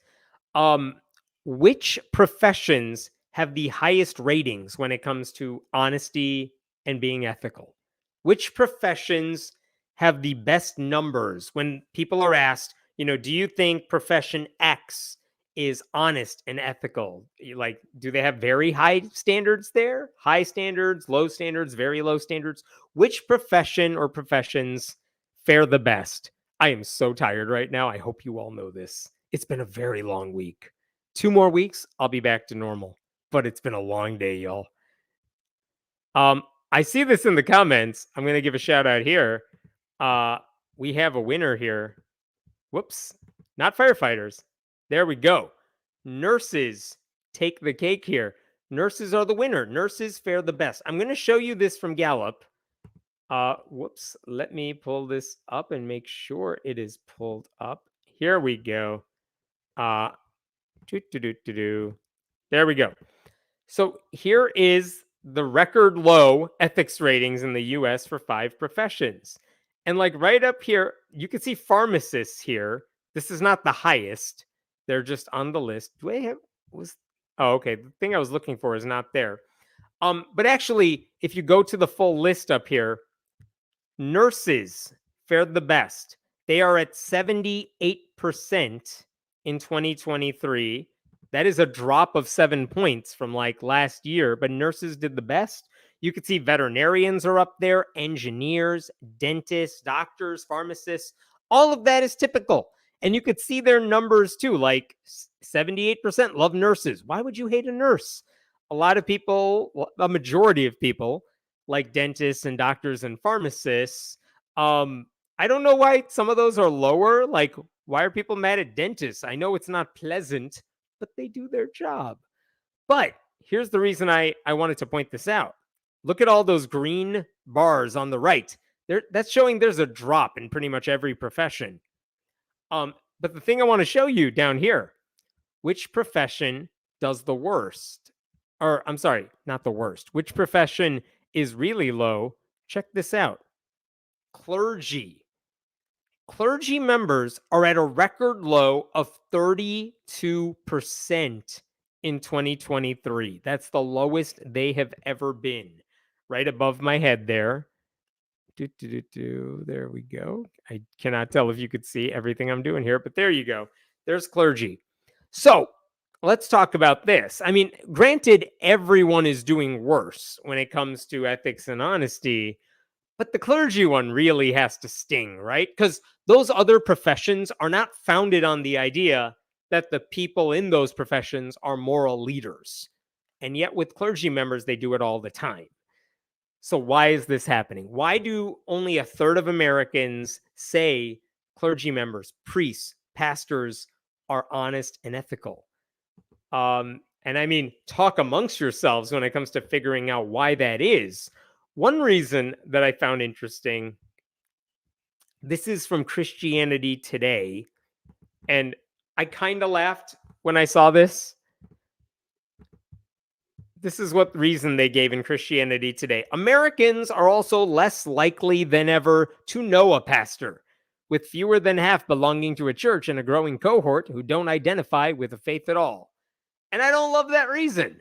which professions have the highest ratings when it comes to honesty and being ethical? Which professions have the best numbers when people are asked, do you think profession X is honest and ethical? Like, do they have very high standards there? High standards, low standards, very low standards? Which profession or professions fare the best? I am so tired right now. I hope you all know this. It's been a very long week. 2 more weeks, I'll be back to normal. But it's been a long day, y'all. I see this in the comments. I'm going to give a shout out here. We have a winner here. Whoops. Not firefighters. There we go. Nurses take the cake here. Nurses are the winner. Nurses fare the best. I'm going to show you this from Gallup. Whoops. Let me pull this up and make sure it is pulled up. Here we go. Uh, do. There we go. So here is the record low ethics ratings in the US for 5 professions. And like right up here, you can see pharmacists here. This is not the highest. They're just on the list. Do I have was Oh, okay. The thing I was looking for is not there. But actually, if you go to the full list up here, nurses fared the best. They are at 78% in 2023. That is a drop of 7 points from like last year, but nurses did the best. You could see veterinarians are up there, engineers, dentists, doctors, pharmacists. All of that is typical. And you could see their numbers too, like 78% love nurses. Why would you hate a nurse? A lot of people, well, a majority of people, like dentists and doctors and pharmacists. I don't know why some of those are lower. Like, why are people mad at dentists? I know it's not pleasant, but they do their job. But here's the reason I wanted to point this out. Look at all those green bars on the right. That's showing there's a drop in pretty much every profession. But the thing I want to show you down here, which profession does the worst? Or I'm sorry, not the worst. Which profession is really low? Check this out. Clergy. Clergy members are at a record low of 32% in 2023. That's the lowest they have ever been. Right above my head there. There we go. I cannot tell if you could see everything I'm doing here, but there you go. There's clergy. So let's talk about this. I mean, granted, everyone is doing worse when it comes to ethics and honesty, but the clergy one really has to sting, right? Because those other professions are not founded on the idea that the people in those professions are moral leaders. And yet, with clergy members, they do it all the time. So, why is this happening? Why do only a third of Americans say clergy members, priests, pastors are honest and ethical? And I mean, talk amongst yourselves when it comes to figuring out why that is. One reason that I found interesting, this is from Christianity Today, and I kind of laughed when I saw this. This is what reason they gave in Christianity Today. Americans are also less likely than ever to know a pastor, with fewer than half belonging to a church and a growing cohort who don't identify with a faith at all. And I don't love that reason.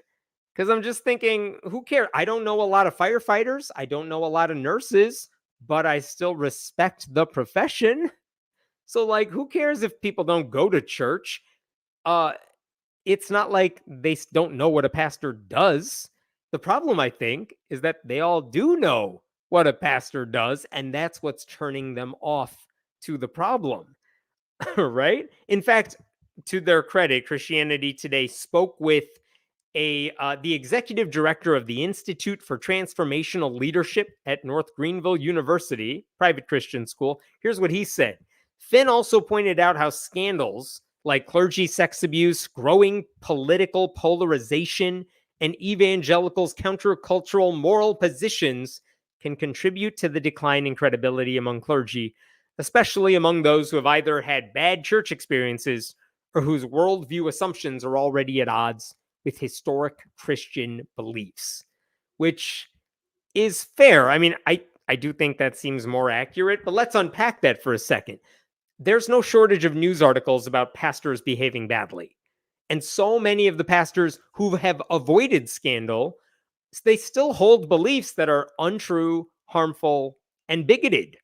Because I'm just thinking, who cares? I don't know a lot of firefighters. I don't know a lot of nurses, but I still respect the profession. So, like, who cares if people don't go to church? It's not like they don't know what a pastor does. The problem, I think, is that they all do know what a pastor does, and that's what's turning them off to the problem, right? In fact, to their credit, Christianity Today spoke with the executive director of the Institute for Transformational Leadership at North Greenville University, private Christian school. Here's what he said. Finn also pointed out how scandals like clergy sex abuse, growing political polarization, and evangelicals' countercultural moral positions can contribute to the decline in credibility among clergy, especially among those who have either had bad church experiences or whose worldview assumptions are already at odds with historic Christian beliefs, which is fair. I mean, I do think that seems more accurate, but let's unpack that for a second. There's no shortage of news articles about pastors behaving badly. And so many of the pastors who have avoided scandal, they still hold beliefs that are untrue, harmful, and bigoted.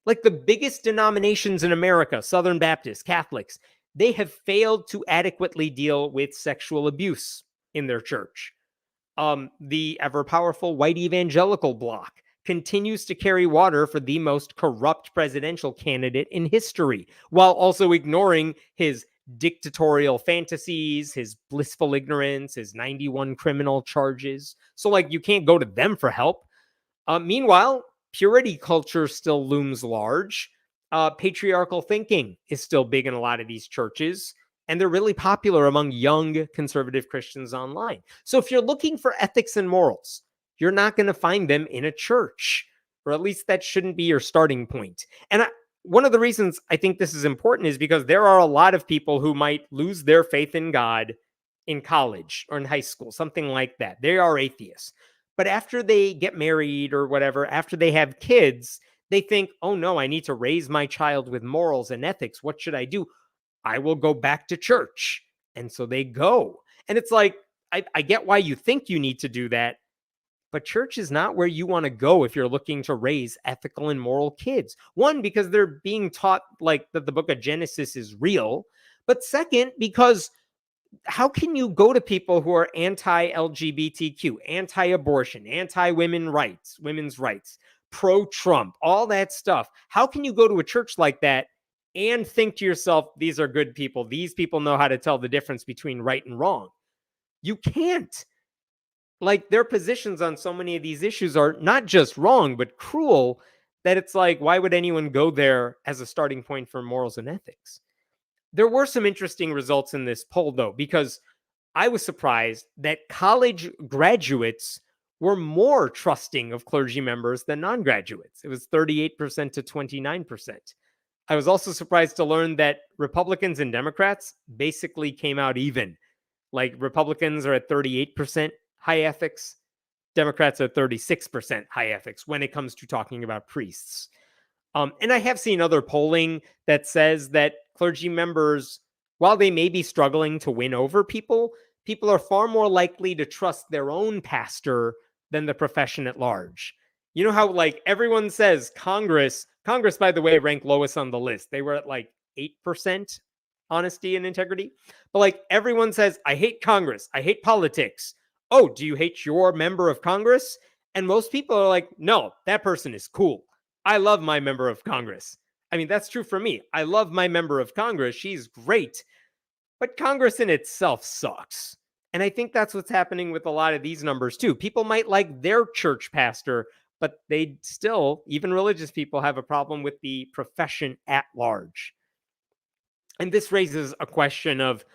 Like the biggest denominations in America, Southern Baptists, Catholics, they have failed to adequately deal with sexual abuse in their church. The ever powerful white evangelical bloc continues to carry water for the most corrupt presidential candidate in history, while also ignoring his dictatorial fantasies, his blissful ignorance, his 91 criminal charges. So, like, you can't go to them for help. Meanwhile, purity culture still looms large. Patriarchal thinking is still big in a lot of these churches, and they're really popular among young conservative Christians online. So if you're looking for ethics and morals, you're not going to find them in a church, or at least that shouldn't be your starting point. And one of the reasons I think this is important is because there are a lot of people who might lose their faith in God in college or in high school, something like that. They are atheists. But after they get married or whatever, after they have kids, they think, oh no, I need to raise my child with morals and ethics. What should I do? I will go back to church. And so they go. And it's like, I get why you think you need to do that, but church is not where you want to go if you're looking to raise ethical and moral kids. One, because they're being taught like that the book of Genesis is real. But second, because how can you go to people who are anti-LGBTQ, anti-abortion, anti-women's rights, pro-Trump, all that stuff? How can you go to a church like that and think to yourself, these are good people. These people know how to tell the difference between right and wrong? You can't. Like, their positions on so many of these issues are not just wrong, but cruel, that it's like, why would anyone go there as a starting point for morals and ethics? There were some interesting results in this poll, though, because I was surprised that college graduates were more trusting of clergy members than non-graduates. It was 38% to 29%. I was also surprised to learn that Republicans and Democrats basically came out even. Like, Republicans are at 38% high ethics. Democrats are 36% high ethics when it comes to talking about priests. And I have seen other polling that says that clergy members, while they may be struggling to win over people, people are far more likely to trust their own pastor than the profession at large. You know how, like, everyone says Congress, by the way, ranked lowest on the list. They were at like 8% honesty and integrity. But like, everyone says, I hate Congress. I hate politics. Oh, do you hate your member of Congress? And most people are like, no, that person is cool. I love my member of Congress. I mean, that's true for me. I love my member of Congress. She's great. But Congress in itself sucks. And I think that's what's happening with a lot of these numbers too. People might like their church pastor, but they still, even religious people, have a problem with the profession at large. And this raises a question of,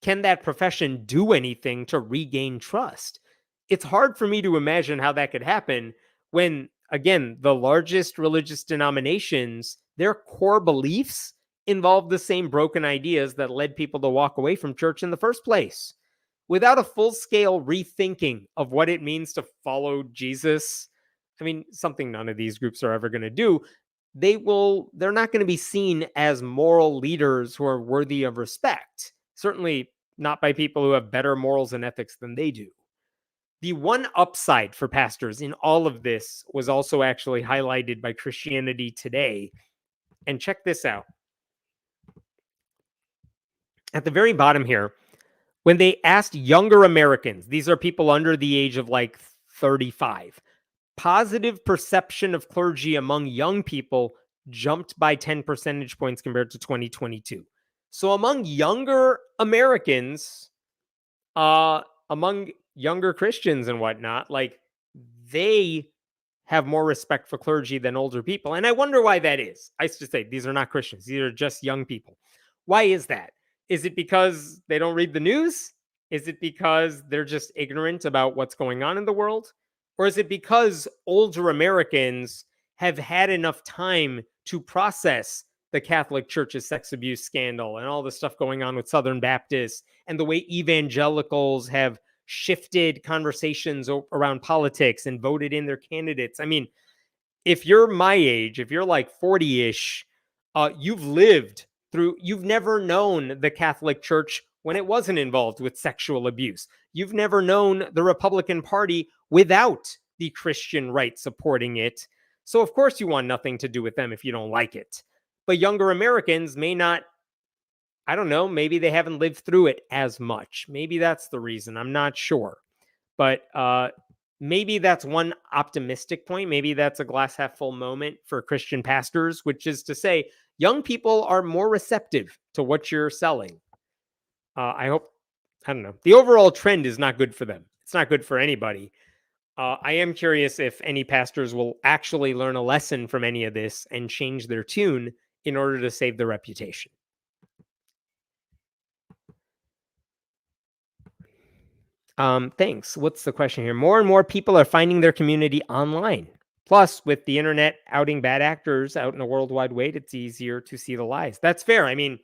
can that profession do anything to regain trust? It's hard for me to imagine how that could happen when, again, the largest religious denominations, their core beliefs involve the same broken ideas that led people to walk away from church in the first place. Without a full-scale rethinking of what it means to follow Jesus, I mean, something none of these groups are ever going to do, they're not going to be seen as moral leaders who are worthy of respect. Certainly not by people who have better morals and ethics than they do. The one upside for pastors in all of this was also actually highlighted by Christianity Today. And check this out. At the very bottom here, when they asked younger Americans, these are people under the age of like 35, positive perception of clergy among young people jumped by 10 percentage points compared to 2022. So among younger Americans, among younger Christians and whatnot, like, they have more respect for clergy than older people. And I wonder why that is. I should say these are not Christians. These are just young people. Why is that? Is it because they don't read the news? Is it because they're just ignorant about what's going on in the world? Or is it because older Americans have had enough time to process the Catholic Church's sex abuse scandal and all the stuff going on with Southern Baptists and the way evangelicals have shifted conversations around politics and voted in their candidates? I mean, if you're my age, if you're like 40-ish, you've never known the Catholic Church when it wasn't involved with sexual abuse. You've never known the Republican Party without the Christian right supporting it. So of course you want nothing to do with them if you don't like it. But younger Americans may not, I don't know, maybe they haven't lived through it as much. Maybe that's the reason. I'm not sure. But maybe that's one optimistic point. Maybe that's a glass half full moment for Christian pastors, which is to say, young people are more receptive to what you're selling. I don't know. The overall trend is not good for them. It's not good for anybody. I am curious if any pastors will actually learn a lesson from any of this and change their tune in order to save their reputation. Thanks. What's the question here? More and more people are finding their community online. Plus, with the internet outing bad actors out in a worldwide way, it's easier to see the lies. That's fair. I mean,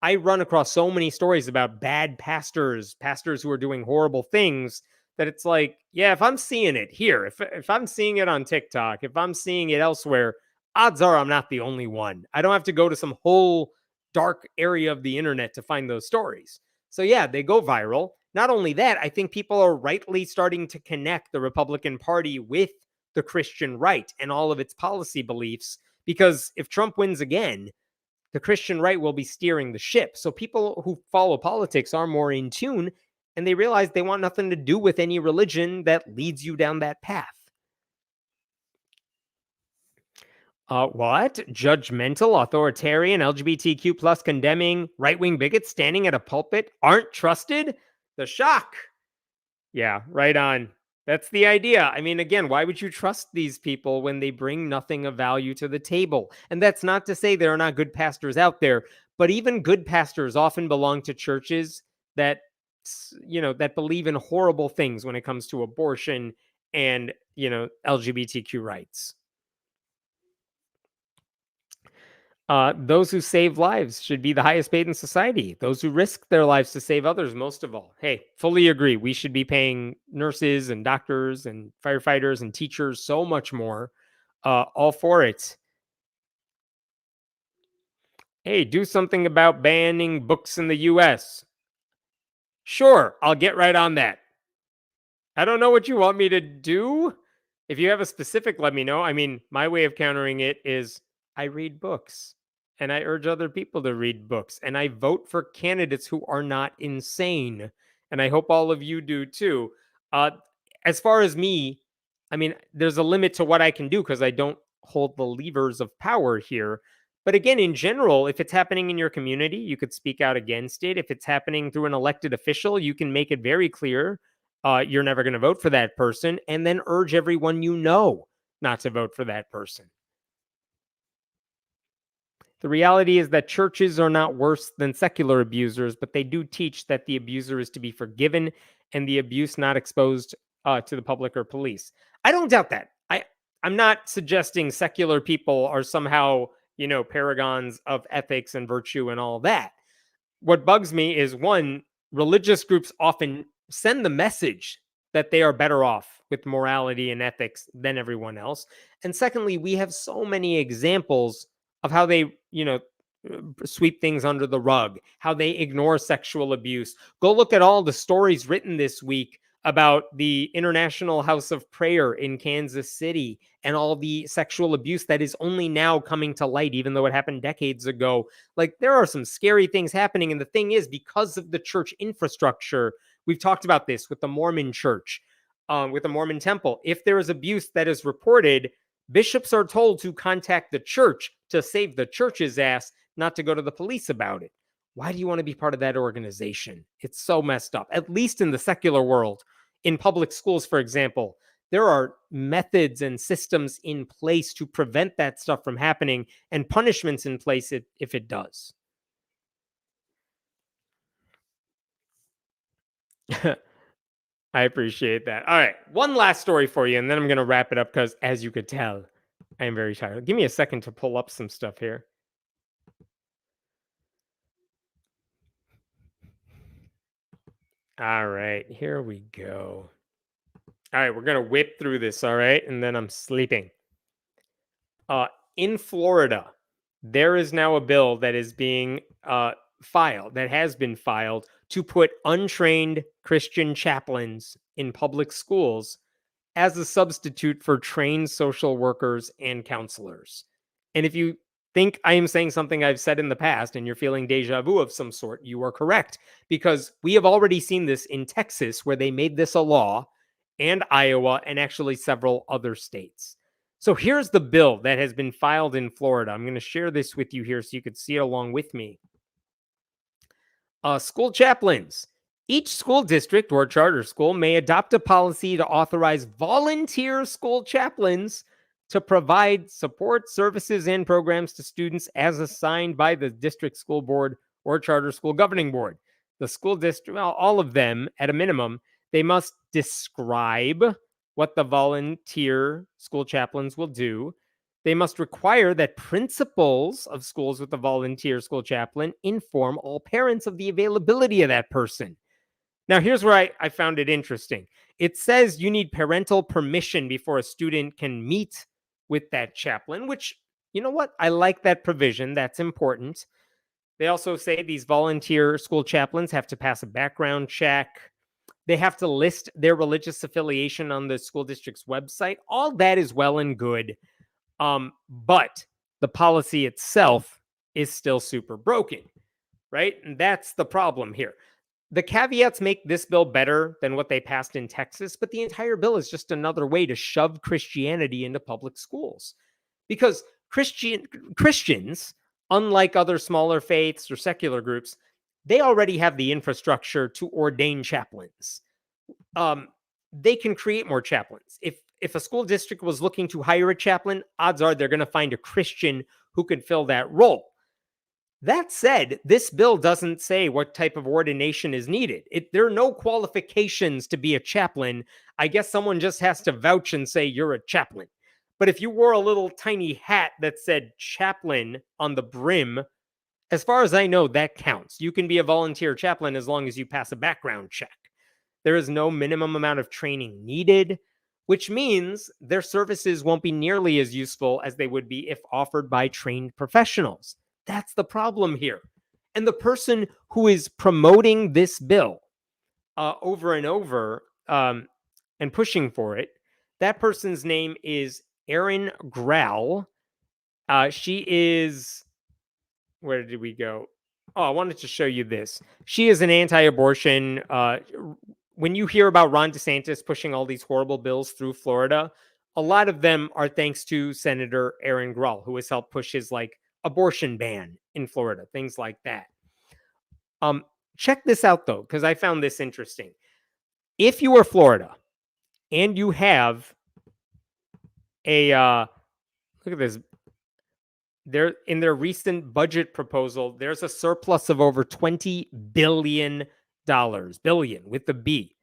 I run across so many stories about bad pastors, pastors who are doing horrible things, that it's like, yeah, if I'm seeing it here, if I'm seeing it on TikTok, if I'm seeing it elsewhere, odds are I'm not the only one. I don't have to go to some whole dark area of the internet to find those stories. So yeah, they go viral. Not only that, I think people are rightly starting to connect the Republican Party with the Christian right and all of its policy beliefs, because if Trump wins again, the Christian right will be steering the ship. So people who follow politics are more in tune, and they realize they want nothing to do with any religion that leads you down that path. What? Judgmental, authoritarian, LGBTQ plus condemning, right wing bigots standing at a pulpit aren't trusted? The shock. Yeah, right on. That's the idea. I mean, again, why would you trust these people when they bring nothing of value to the table? And that's not to say there are not good pastors out there, but even good pastors often belong to churches that, that believe in horrible things when it comes to abortion and, LGBTQ rights. Those who save lives should be the highest paid in society. Those who risk their lives to save others, most of all. Hey, fully agree. We should be paying nurses and doctors and firefighters and teachers so much more. All for it. Hey, do something about banning books in the US. Sure, I'll get right on that. I don't know what you want me to do. If you have a specific, let me know. I mean, my way of countering it is I read books and I urge other people to read books and I vote for candidates who are not insane. And I hope all of you do too. Uh, as far as me, I mean, there's a limit to what I can do because I don't hold the levers of power here. But again, in general, if it's happening in your community, you could speak out against it. If it's happening through an elected official, you can make it very clear you're never going to vote for that person, and then urge everyone not to vote for that person. The reality is that churches are not worse than secular abusers, but they do teach that the abuser is to be forgiven and the abuse not exposed to the public or police. I don't doubt that. I'm not suggesting secular people are somehow, paragons of ethics and virtue and all that. What bugs me is, one, religious groups often send the message that they are better off with morality and ethics than everyone else. And secondly, we have so many examples of how they, sweep things under the rug, how they ignore sexual abuse. Go look at all the stories written this week about the International House of Prayer in Kansas City and all the sexual abuse that is only now coming to light, even though it happened decades ago. Like, there are some scary things happening. And the thing is, because of the church infrastructure, we've talked about this with the Mormon church, with the Mormon temple. If there is abuse that is reported, bishops are told to contact the church to save the church's ass, not to go to the police about it. Why do you want to be part of that organization? It's so messed up, at least in the secular world. In public schools, for example, there are methods and systems in place to prevent that stuff from happening and punishments in place if it does. I appreciate that. All right. One last story for you, and then I'm going to wrap it up because, as you could tell, I am very tired. Give me a second to pull up some stuff here. All right. Here we go. All right. We're going to whip through this. All right. And then I'm sleeping. In Florida, there is now a bill that is being filed, that has been filed, to put untrained Christian chaplains in public schools as a substitute for trained social workers and counselors. And if you think I am saying something I've said in the past and you're feeling deja vu of some sort, you are correct, because we have already seen this in Texas, where they made this a law, and Iowa, and actually several other states. So here's the bill that has been filed in Florida. I'm going to share this with you here so you could see it along with me. School chaplains. Each school district or charter school may adopt a policy to authorize volunteer school chaplains to provide support, services, and programs to students as assigned by the district school board or charter school governing board. The school district, well, all of them at a minimum, they must describe what the volunteer school chaplains will do. They must require that principals of schools with a volunteer school chaplain inform all parents of the availability of that person. Now, here's where I found it interesting. It says you need parental permission before a student can meet with that chaplain, which, you know what? I like that provision. That's important. They also say these volunteer school chaplains have to pass a background check. They have to list their religious affiliation on the school district's website. All that is well and good. But the policy itself is still super broken, right? And that's the problem here. The caveats make this bill better than what they passed in Texas, but the entire bill is just another way to shove Christianity into public schools. Because Christians, unlike other smaller faiths or secular groups, they already have the infrastructure to ordain chaplains. They can create more chaplains. If a school district was looking to hire a chaplain, odds are they're going to find a Christian who could fill that role. That said, this bill doesn't say what type of ordination is needed. There are no qualifications to be a chaplain. I guess someone just has to vouch and say you're a chaplain. But if you wore a little tiny hat that said chaplain on the brim, as far as I know, that counts. You can be a volunteer chaplain as long as you pass a background check. There is no minimum amount of training needed, which means their services won't be nearly as useful as they would be if offered by trained professionals. That's the problem here. And the person who is promoting this bill over and over and pushing for it, that person's name is Erin Growl. She is, where did we go? Oh, I wanted to show you this. She is an anti-abortion. When you hear about Ron DeSantis pushing all these horrible bills through Florida, a lot of them are thanks to Senator Erin Growl, who has helped push his abortion ban in Florida, things like that. Check this out though, because I found this interesting. If you are Florida and you have a look at this, there in their recent budget proposal, there's a surplus of over $20 billion, billion with the B.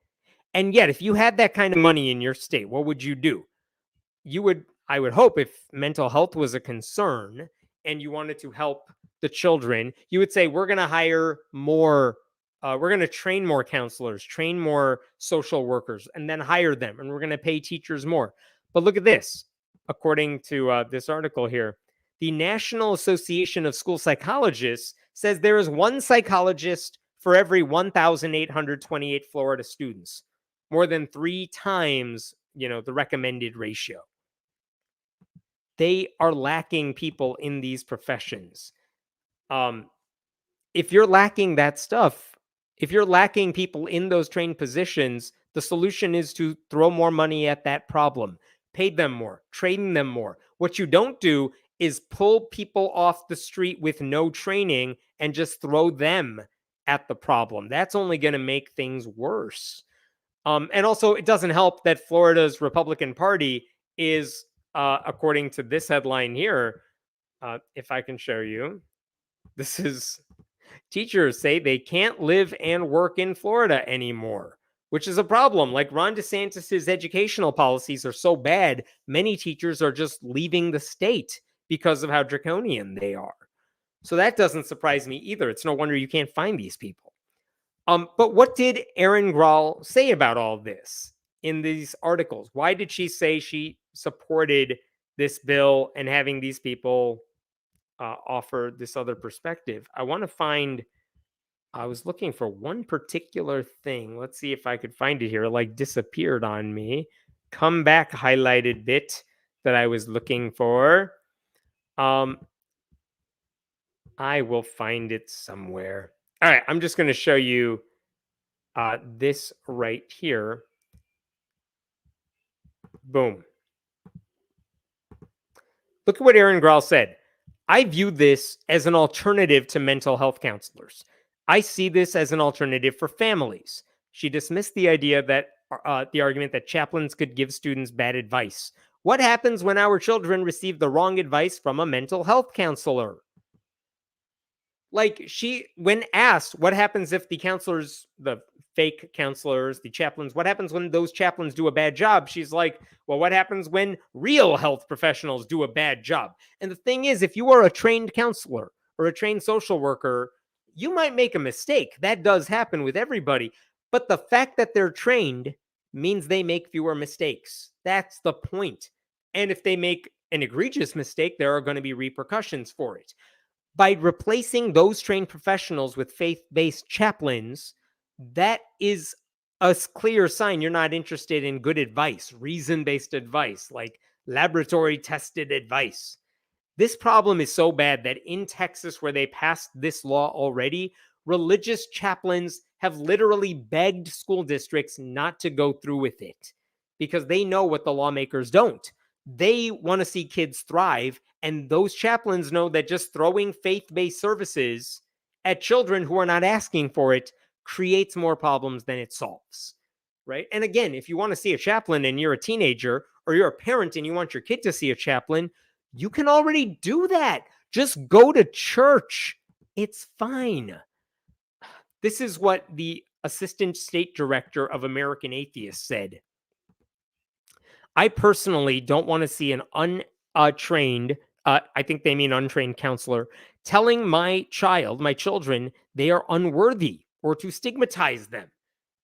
And yet, if you had that kind of money in your state, what would you do? I would hope, if mental health was a concern and you wanted to help the children, you would say, we're going to hire more, we're going to train more counselors, train more social workers, and then hire them. And we're going to pay teachers more. But look at this. According to this article here, the National Association of School Psychologists says there is one psychologist for every 1,828 Florida students, more than 3 times, the recommended ratio. They are lacking people in these professions. If you're lacking that stuff, if you're lacking people in those trained positions, the solution is to throw more money at that problem, pay them more, train them more. What you don't do is pull people off the street with no training and just throw them at the problem. That's only going to make things worse. And also, it doesn't help that Florida's Republican Party is, according to this headline here, if I can show you, this is teachers say they can't live and work in Florida anymore, which is a problem. Like Ron DeSantis's educational policies are so bad, many teachers are just leaving the state because of how draconian they are. So that doesn't surprise me either. It's no wonder you can't find these people. But what did Erin Growl say about all this in these articles? Why did she say she supported this bill and having these people offer this other perspective? I was looking for one particular thing. Let's see if I could find it here. It disappeared on me. Come back highlighted bit that I was looking for. I will find it somewhere. All right, I'm just going to show you this right here. Boom. Look at what Erin Growl said. I view this as an alternative to mental health counselors. I see this as an alternative for families. She dismissed the idea that the argument that chaplains could give students bad advice. What happens when our children receive the wrong advice from a mental health counselor? Like, when asked what happens if the counselors, the fake counselors, the chaplains, what happens when those chaplains do a bad job? She's like, well, what happens when real health professionals do a bad job? And the thing is, if you are a trained counselor or a trained social worker, you might make a mistake. That does happen with everybody. But the fact that they're trained means they make fewer mistakes. That's the point. And if they make an egregious mistake, there are going to be repercussions for it. By replacing those trained professionals with faith-based chaplains, that is a clear sign you're not interested in good advice, reason-based advice, like laboratory-tested advice. This problem is so bad that in Texas, where they passed this law already, religious chaplains have literally begged school districts not to go through with it because they know what the lawmakers don't. They want to see kids thrive, and those chaplains know that just throwing faith-based services at children who are not asking for it creates more problems than it solves, right? And again, if you want to see a chaplain and you're a teenager, or you're a parent and you want your kid to see a chaplain, you can already do that. Just go to church. It's fine. This is what the assistant state director of American Atheist said. I personally don't want to see an untrained, I think they mean untrained counselor, telling my children, they are unworthy or to stigmatize them.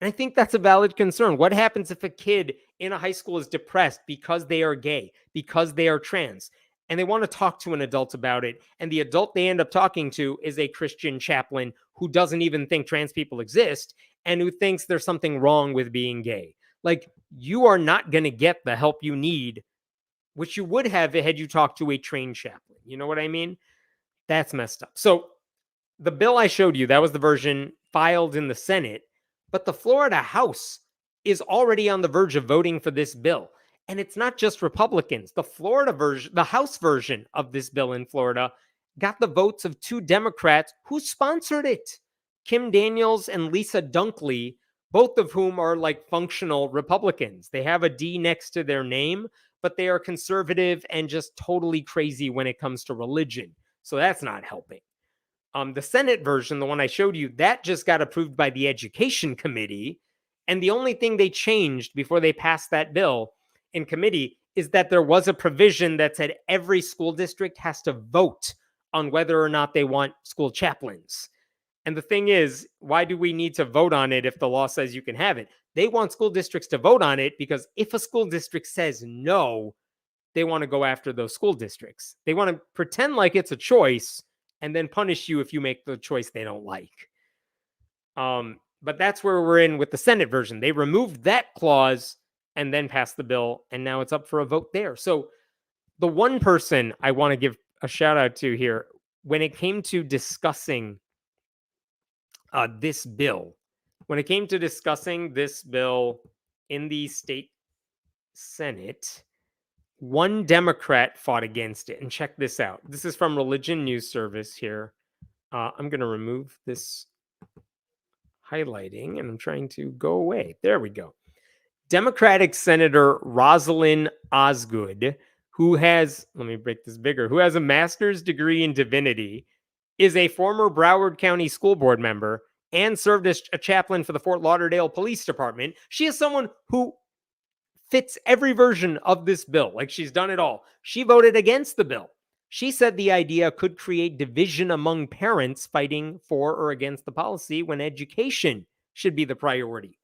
And I think that's a valid concern. What happens if a kid in a high school is depressed because they are gay, because they are trans, and they want to talk to an adult about it, and the adult they end up talking to is a Christian chaplain who doesn't even think trans people exist and who thinks there's something wrong with being gay? Like, you are not going to get the help you need, which you would have had you talked to a trained chaplain. You know what I mean? That's messed up. So the bill I showed you, that was the version filed in the Senate, but the Florida House is already on the verge of voting for this bill. And it's not just Republicans. The Florida version, the House version of this bill in Florida got the votes of 2 Democrats who sponsored it. Kim Daniels and Lisa Dunkley, both of whom are like functional Republicans. They have a D next to their name, but they are conservative and just totally crazy when it comes to religion. So that's not helping. The Senate version, the one I showed you, that just got approved by the Education Committee. And the only thing they changed before they passed that bill in committee is that there was a provision that said every school district has to vote on whether or not they want school chaplains. And the thing is, why do we need to vote on it if the law says you can have it? They want school districts to vote on it because if a school district says no, they want to go after those school districts. They want to pretend like it's a choice and then punish you if you make the choice they don't like. But that's where we're in with the Senate version. They removed that clause and then passed the bill, and now it's up for a vote there. So the one person I want to give a shout out to here, when it came to discussing this bill, in the state Senate, one Democrat fought against it. And check this out. This is from Religion News Service here. I'm going to remove this highlighting, and I'm trying to go away. There we go. Democratic Senator Rosalind Osgood, who has, let me break this bigger, who has a master's degree in divinity, is a former Broward County School Board member, and served as a chaplain for the Fort Lauderdale Police Department. She is someone who fits every version of this bill. Like, she's done it all. She voted against the bill. She said the idea could create division among parents fighting for or against the policy when education should be the priority.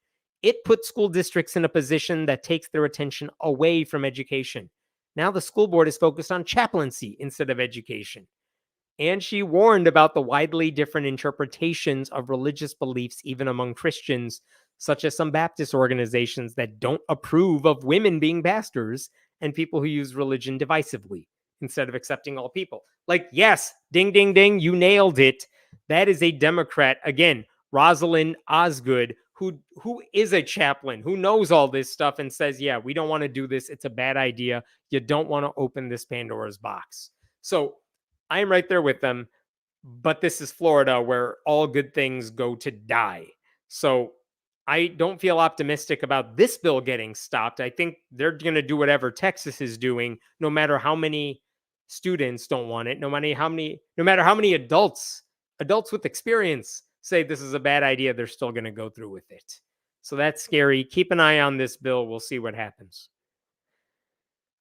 It puts school districts in a position that takes their attention away from education. Now the school board is focused on chaplaincy instead of education. And she warned about the widely different interpretations of religious beliefs, even among Christians, such as some Baptist organizations that don't approve of women being pastors and people who use religion divisively instead of accepting all people. Like, yes, ding, ding, ding, you nailed it. That is a Democrat, again, Rosalind Osgood, who is a chaplain, who knows all this stuff and says, yeah, we don't want to do this. It's a bad idea. You don't want to open this Pandora's box. So I'm right there with them, but this is Florida where all good things go to die. So I don't feel optimistic about this bill getting stopped. I think they're going to do whatever Texas is doing, no matter how many students don't want it, no matter how many adults adults with experience say this is a bad idea, they're still going to go through with it. So that's scary. Keep an eye on this bill. We'll see what happens.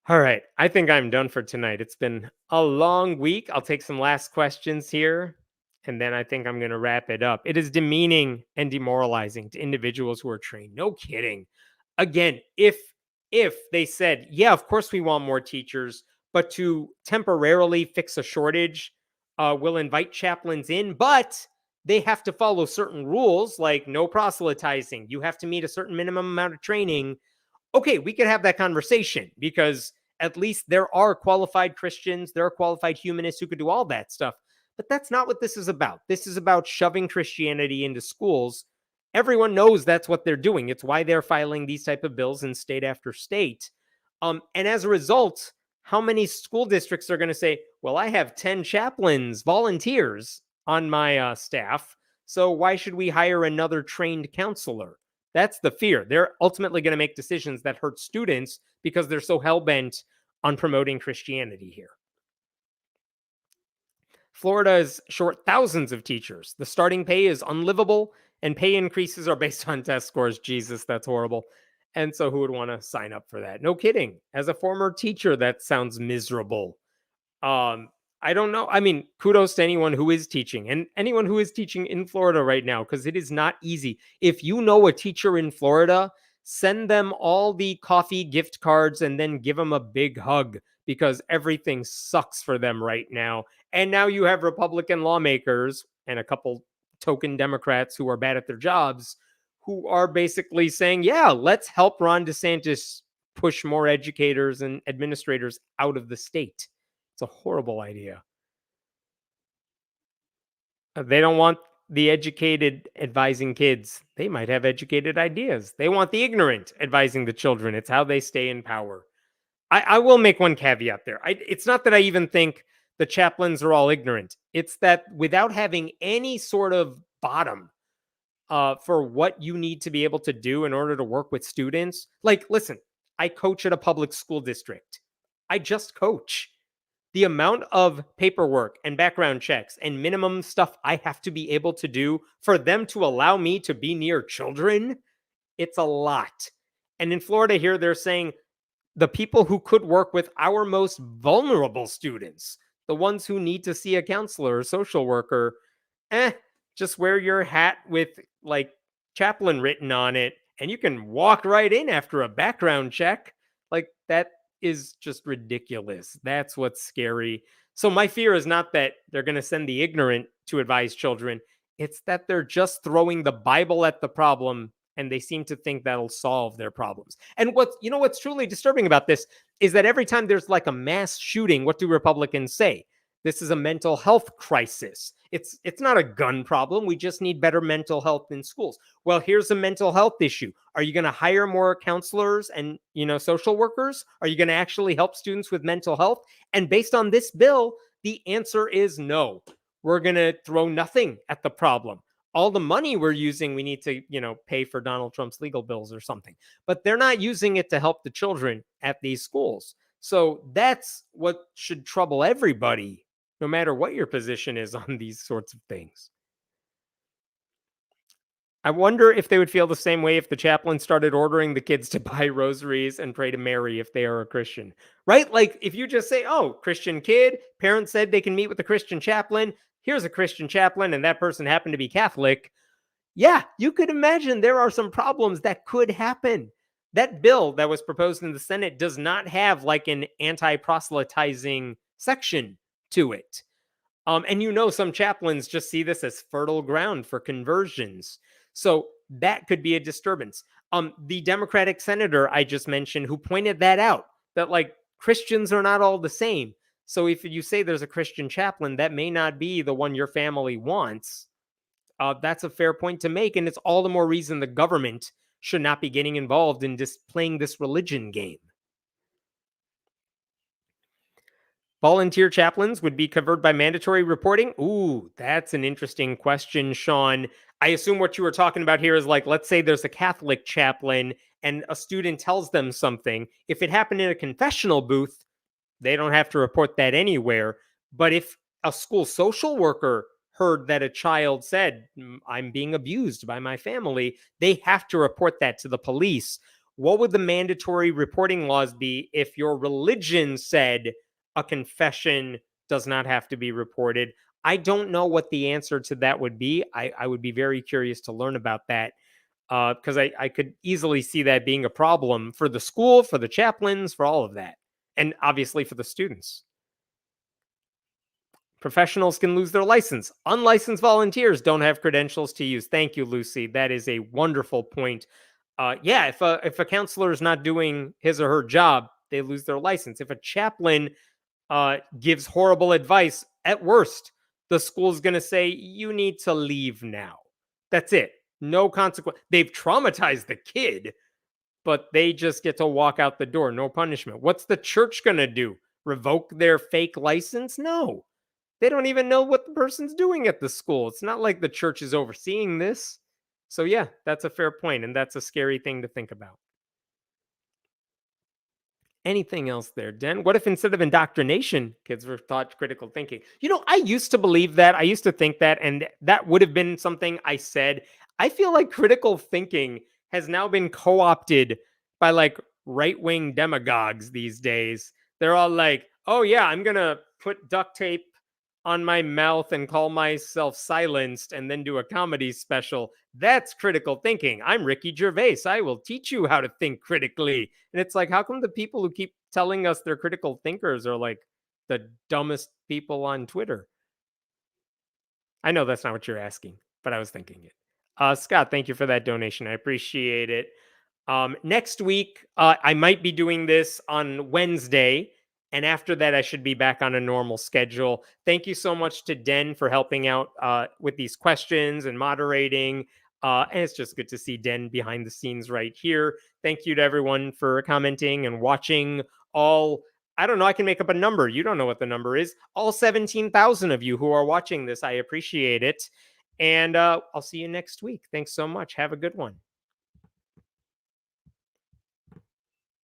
All right. I think I'm done for tonight. It's been a long week. I'll take some last questions here, and then I think I'm going to wrap it up. It is demeaning and demoralizing to individuals who are trained. No kidding. Again, if they said, yeah, of course we want more teachers, but to temporarily fix a shortage, we'll invite chaplains in, but they have to follow certain rules like no proselytizing. You have to meet a certain minimum amount of training. Okay, we could have that conversation because at least there are qualified Christians, there are qualified humanists who could do all that stuff. But that's not what this is about. This is about shoving Christianity into schools. Everyone knows that's what they're doing. It's why they're filing these type of bills in state after state. And as a result, how many school districts are going to say, well, I have 10 chaplains, volunteers on my staff, so why should we hire another trained counselor? That's the fear. They're ultimately going to make decisions that hurt students because they're so hell-bent on promoting Christianity here. Florida is short thousands of teachers. The starting pay is unlivable, and pay increases are based on test scores. Jesus, that's horrible. And so who would want to sign up for that? No kidding. As a former teacher, that sounds miserable. I don't know. I mean, kudos to anyone who is teaching and anyone who is teaching in Florida right now, because it is not easy. If you know a teacher in Florida, send them all the coffee gift cards and then give them a big hug because everything sucks for them right now. And now you have Republican lawmakers and a couple token Democrats who are bad at their jobs who are basically saying, yeah, let's help Ron DeSantis push more educators and administrators out of the state. It's a horrible idea. They don't want the educated advising kids. They might have educated ideas. They want the ignorant advising the children. It's how they stay in power. I will make one caveat there. It's not that I even think the chaplains are all ignorant. It's that without having any sort of bottom for what you need to be able to do in order to work with students, like, listen, I coach at a public school district. I just coach. The amount of paperwork and background checks and minimum stuff I have to be able to do for them to allow me to be near children, it's a lot. And in Florida here, they're saying the people who could work with our most vulnerable students, the ones who need to see a counselor or social worker, just wear your hat with like chaplain written on it and you can walk right in after a background check. Like that is just ridiculous. That's what's scary. So my fear is not that they're going to send the ignorant to advise children. It's that they're just throwing the Bible at the problem and they seem to think that'll solve their problems. And what's truly disturbing about this is that every time there's like a mass shooting, what do Republicans say? This is a mental health crisis. It's not a gun problem. We just need better mental health in schools. Well, here's a mental health issue. Are you going to hire more counselors and, social workers? Are you going to actually help students with mental health? And based on this bill, the answer is no. We're going to throw nothing at the problem. All the money we're using, we need to, pay for Donald Trump's legal bills or something. But they're not using it to help the children at these schools. So that's what should trouble everybody, no matter what your position is on these sorts of things. I wonder if they would feel the same way if the chaplain started ordering the kids to buy rosaries and pray to Mary if they are a Christian, right? Like if you just say, oh, Christian kid, parents said they can meet with a Christian chaplain. Here's a Christian chaplain, and that person happened to be Catholic. Yeah, you could imagine there are some problems that could happen. That bill that was proposed in the Senate does not have like an anti-proselytizing section to it. And some chaplains just see this as fertile ground for conversions. So that could be a disturbance. The Democratic senator I just mentioned who pointed that out, that like Christians are not all the same. So if you say there's a Christian chaplain, that may not be the one your family wants. That's a fair point to make. And it's all the more reason the government should not be getting involved in just playing this religion game. Volunteer chaplains would be covered by mandatory reporting. Ooh, that's an interesting question, Sean. I assume what you were talking about here is like, let's say there's a Catholic chaplain and a student tells them something. If it happened in a confessional booth, they don't have to report that anywhere. But if a school social worker heard that a child said, I'm being abused by my family, they have to report that to the police. What would the mandatory reporting laws be if your religion said a confession does not have to be reported? I don't know what the answer to that would be. I would be very curious to learn about that, because I could easily see that being a problem for the school, for the chaplains, for all of that, and obviously for the students. Professionals can lose their license. Unlicensed volunteers don't have credentials to use. Thank you, Lucy. That is a wonderful point. Yeah, if a counselor is not doing his or her job, they lose their license. If a chaplain gives horrible advice, at worst, the school's going to say, you need to leave now. That's it. No consequence. They've traumatized the kid, but they just get to walk out the door. No punishment. What's the church going to do? Revoke their fake license? No. They don't even know what the person's doing at the school. It's not like the church is overseeing this. So, yeah, that's a fair point, and that's a scary thing to think about. Anything else there, Den? What if instead of indoctrination, kids were taught critical thinking? I used to believe that. I used to think that, and that would have been something I said. I feel like critical thinking has now been co-opted by like right-wing demagogues these days. They're all like, oh yeah, I'm going to put duct tape on my mouth and call myself silenced and then do a comedy special. That's critical thinking. I'm Ricky Gervais. I will teach you how to think critically. And it's like, how come the people who keep telling us they're critical thinkers are like the dumbest people on Twitter? I know that's not what you're asking, but I was thinking it. Scott, thank you for that donation. I appreciate it. Next week, I might be doing this on Wednesday. And after that, I should be back on a normal schedule. Thank you so much to Den for helping out with these questions and moderating. And it's just good to see Den behind the scenes right here. Thank you to everyone for commenting and watching. I don't know, I can make up a number. You don't know what the number is. All 17,000 of you who are watching this, I appreciate it. And I'll see you next week. Thanks so much. Have a good one.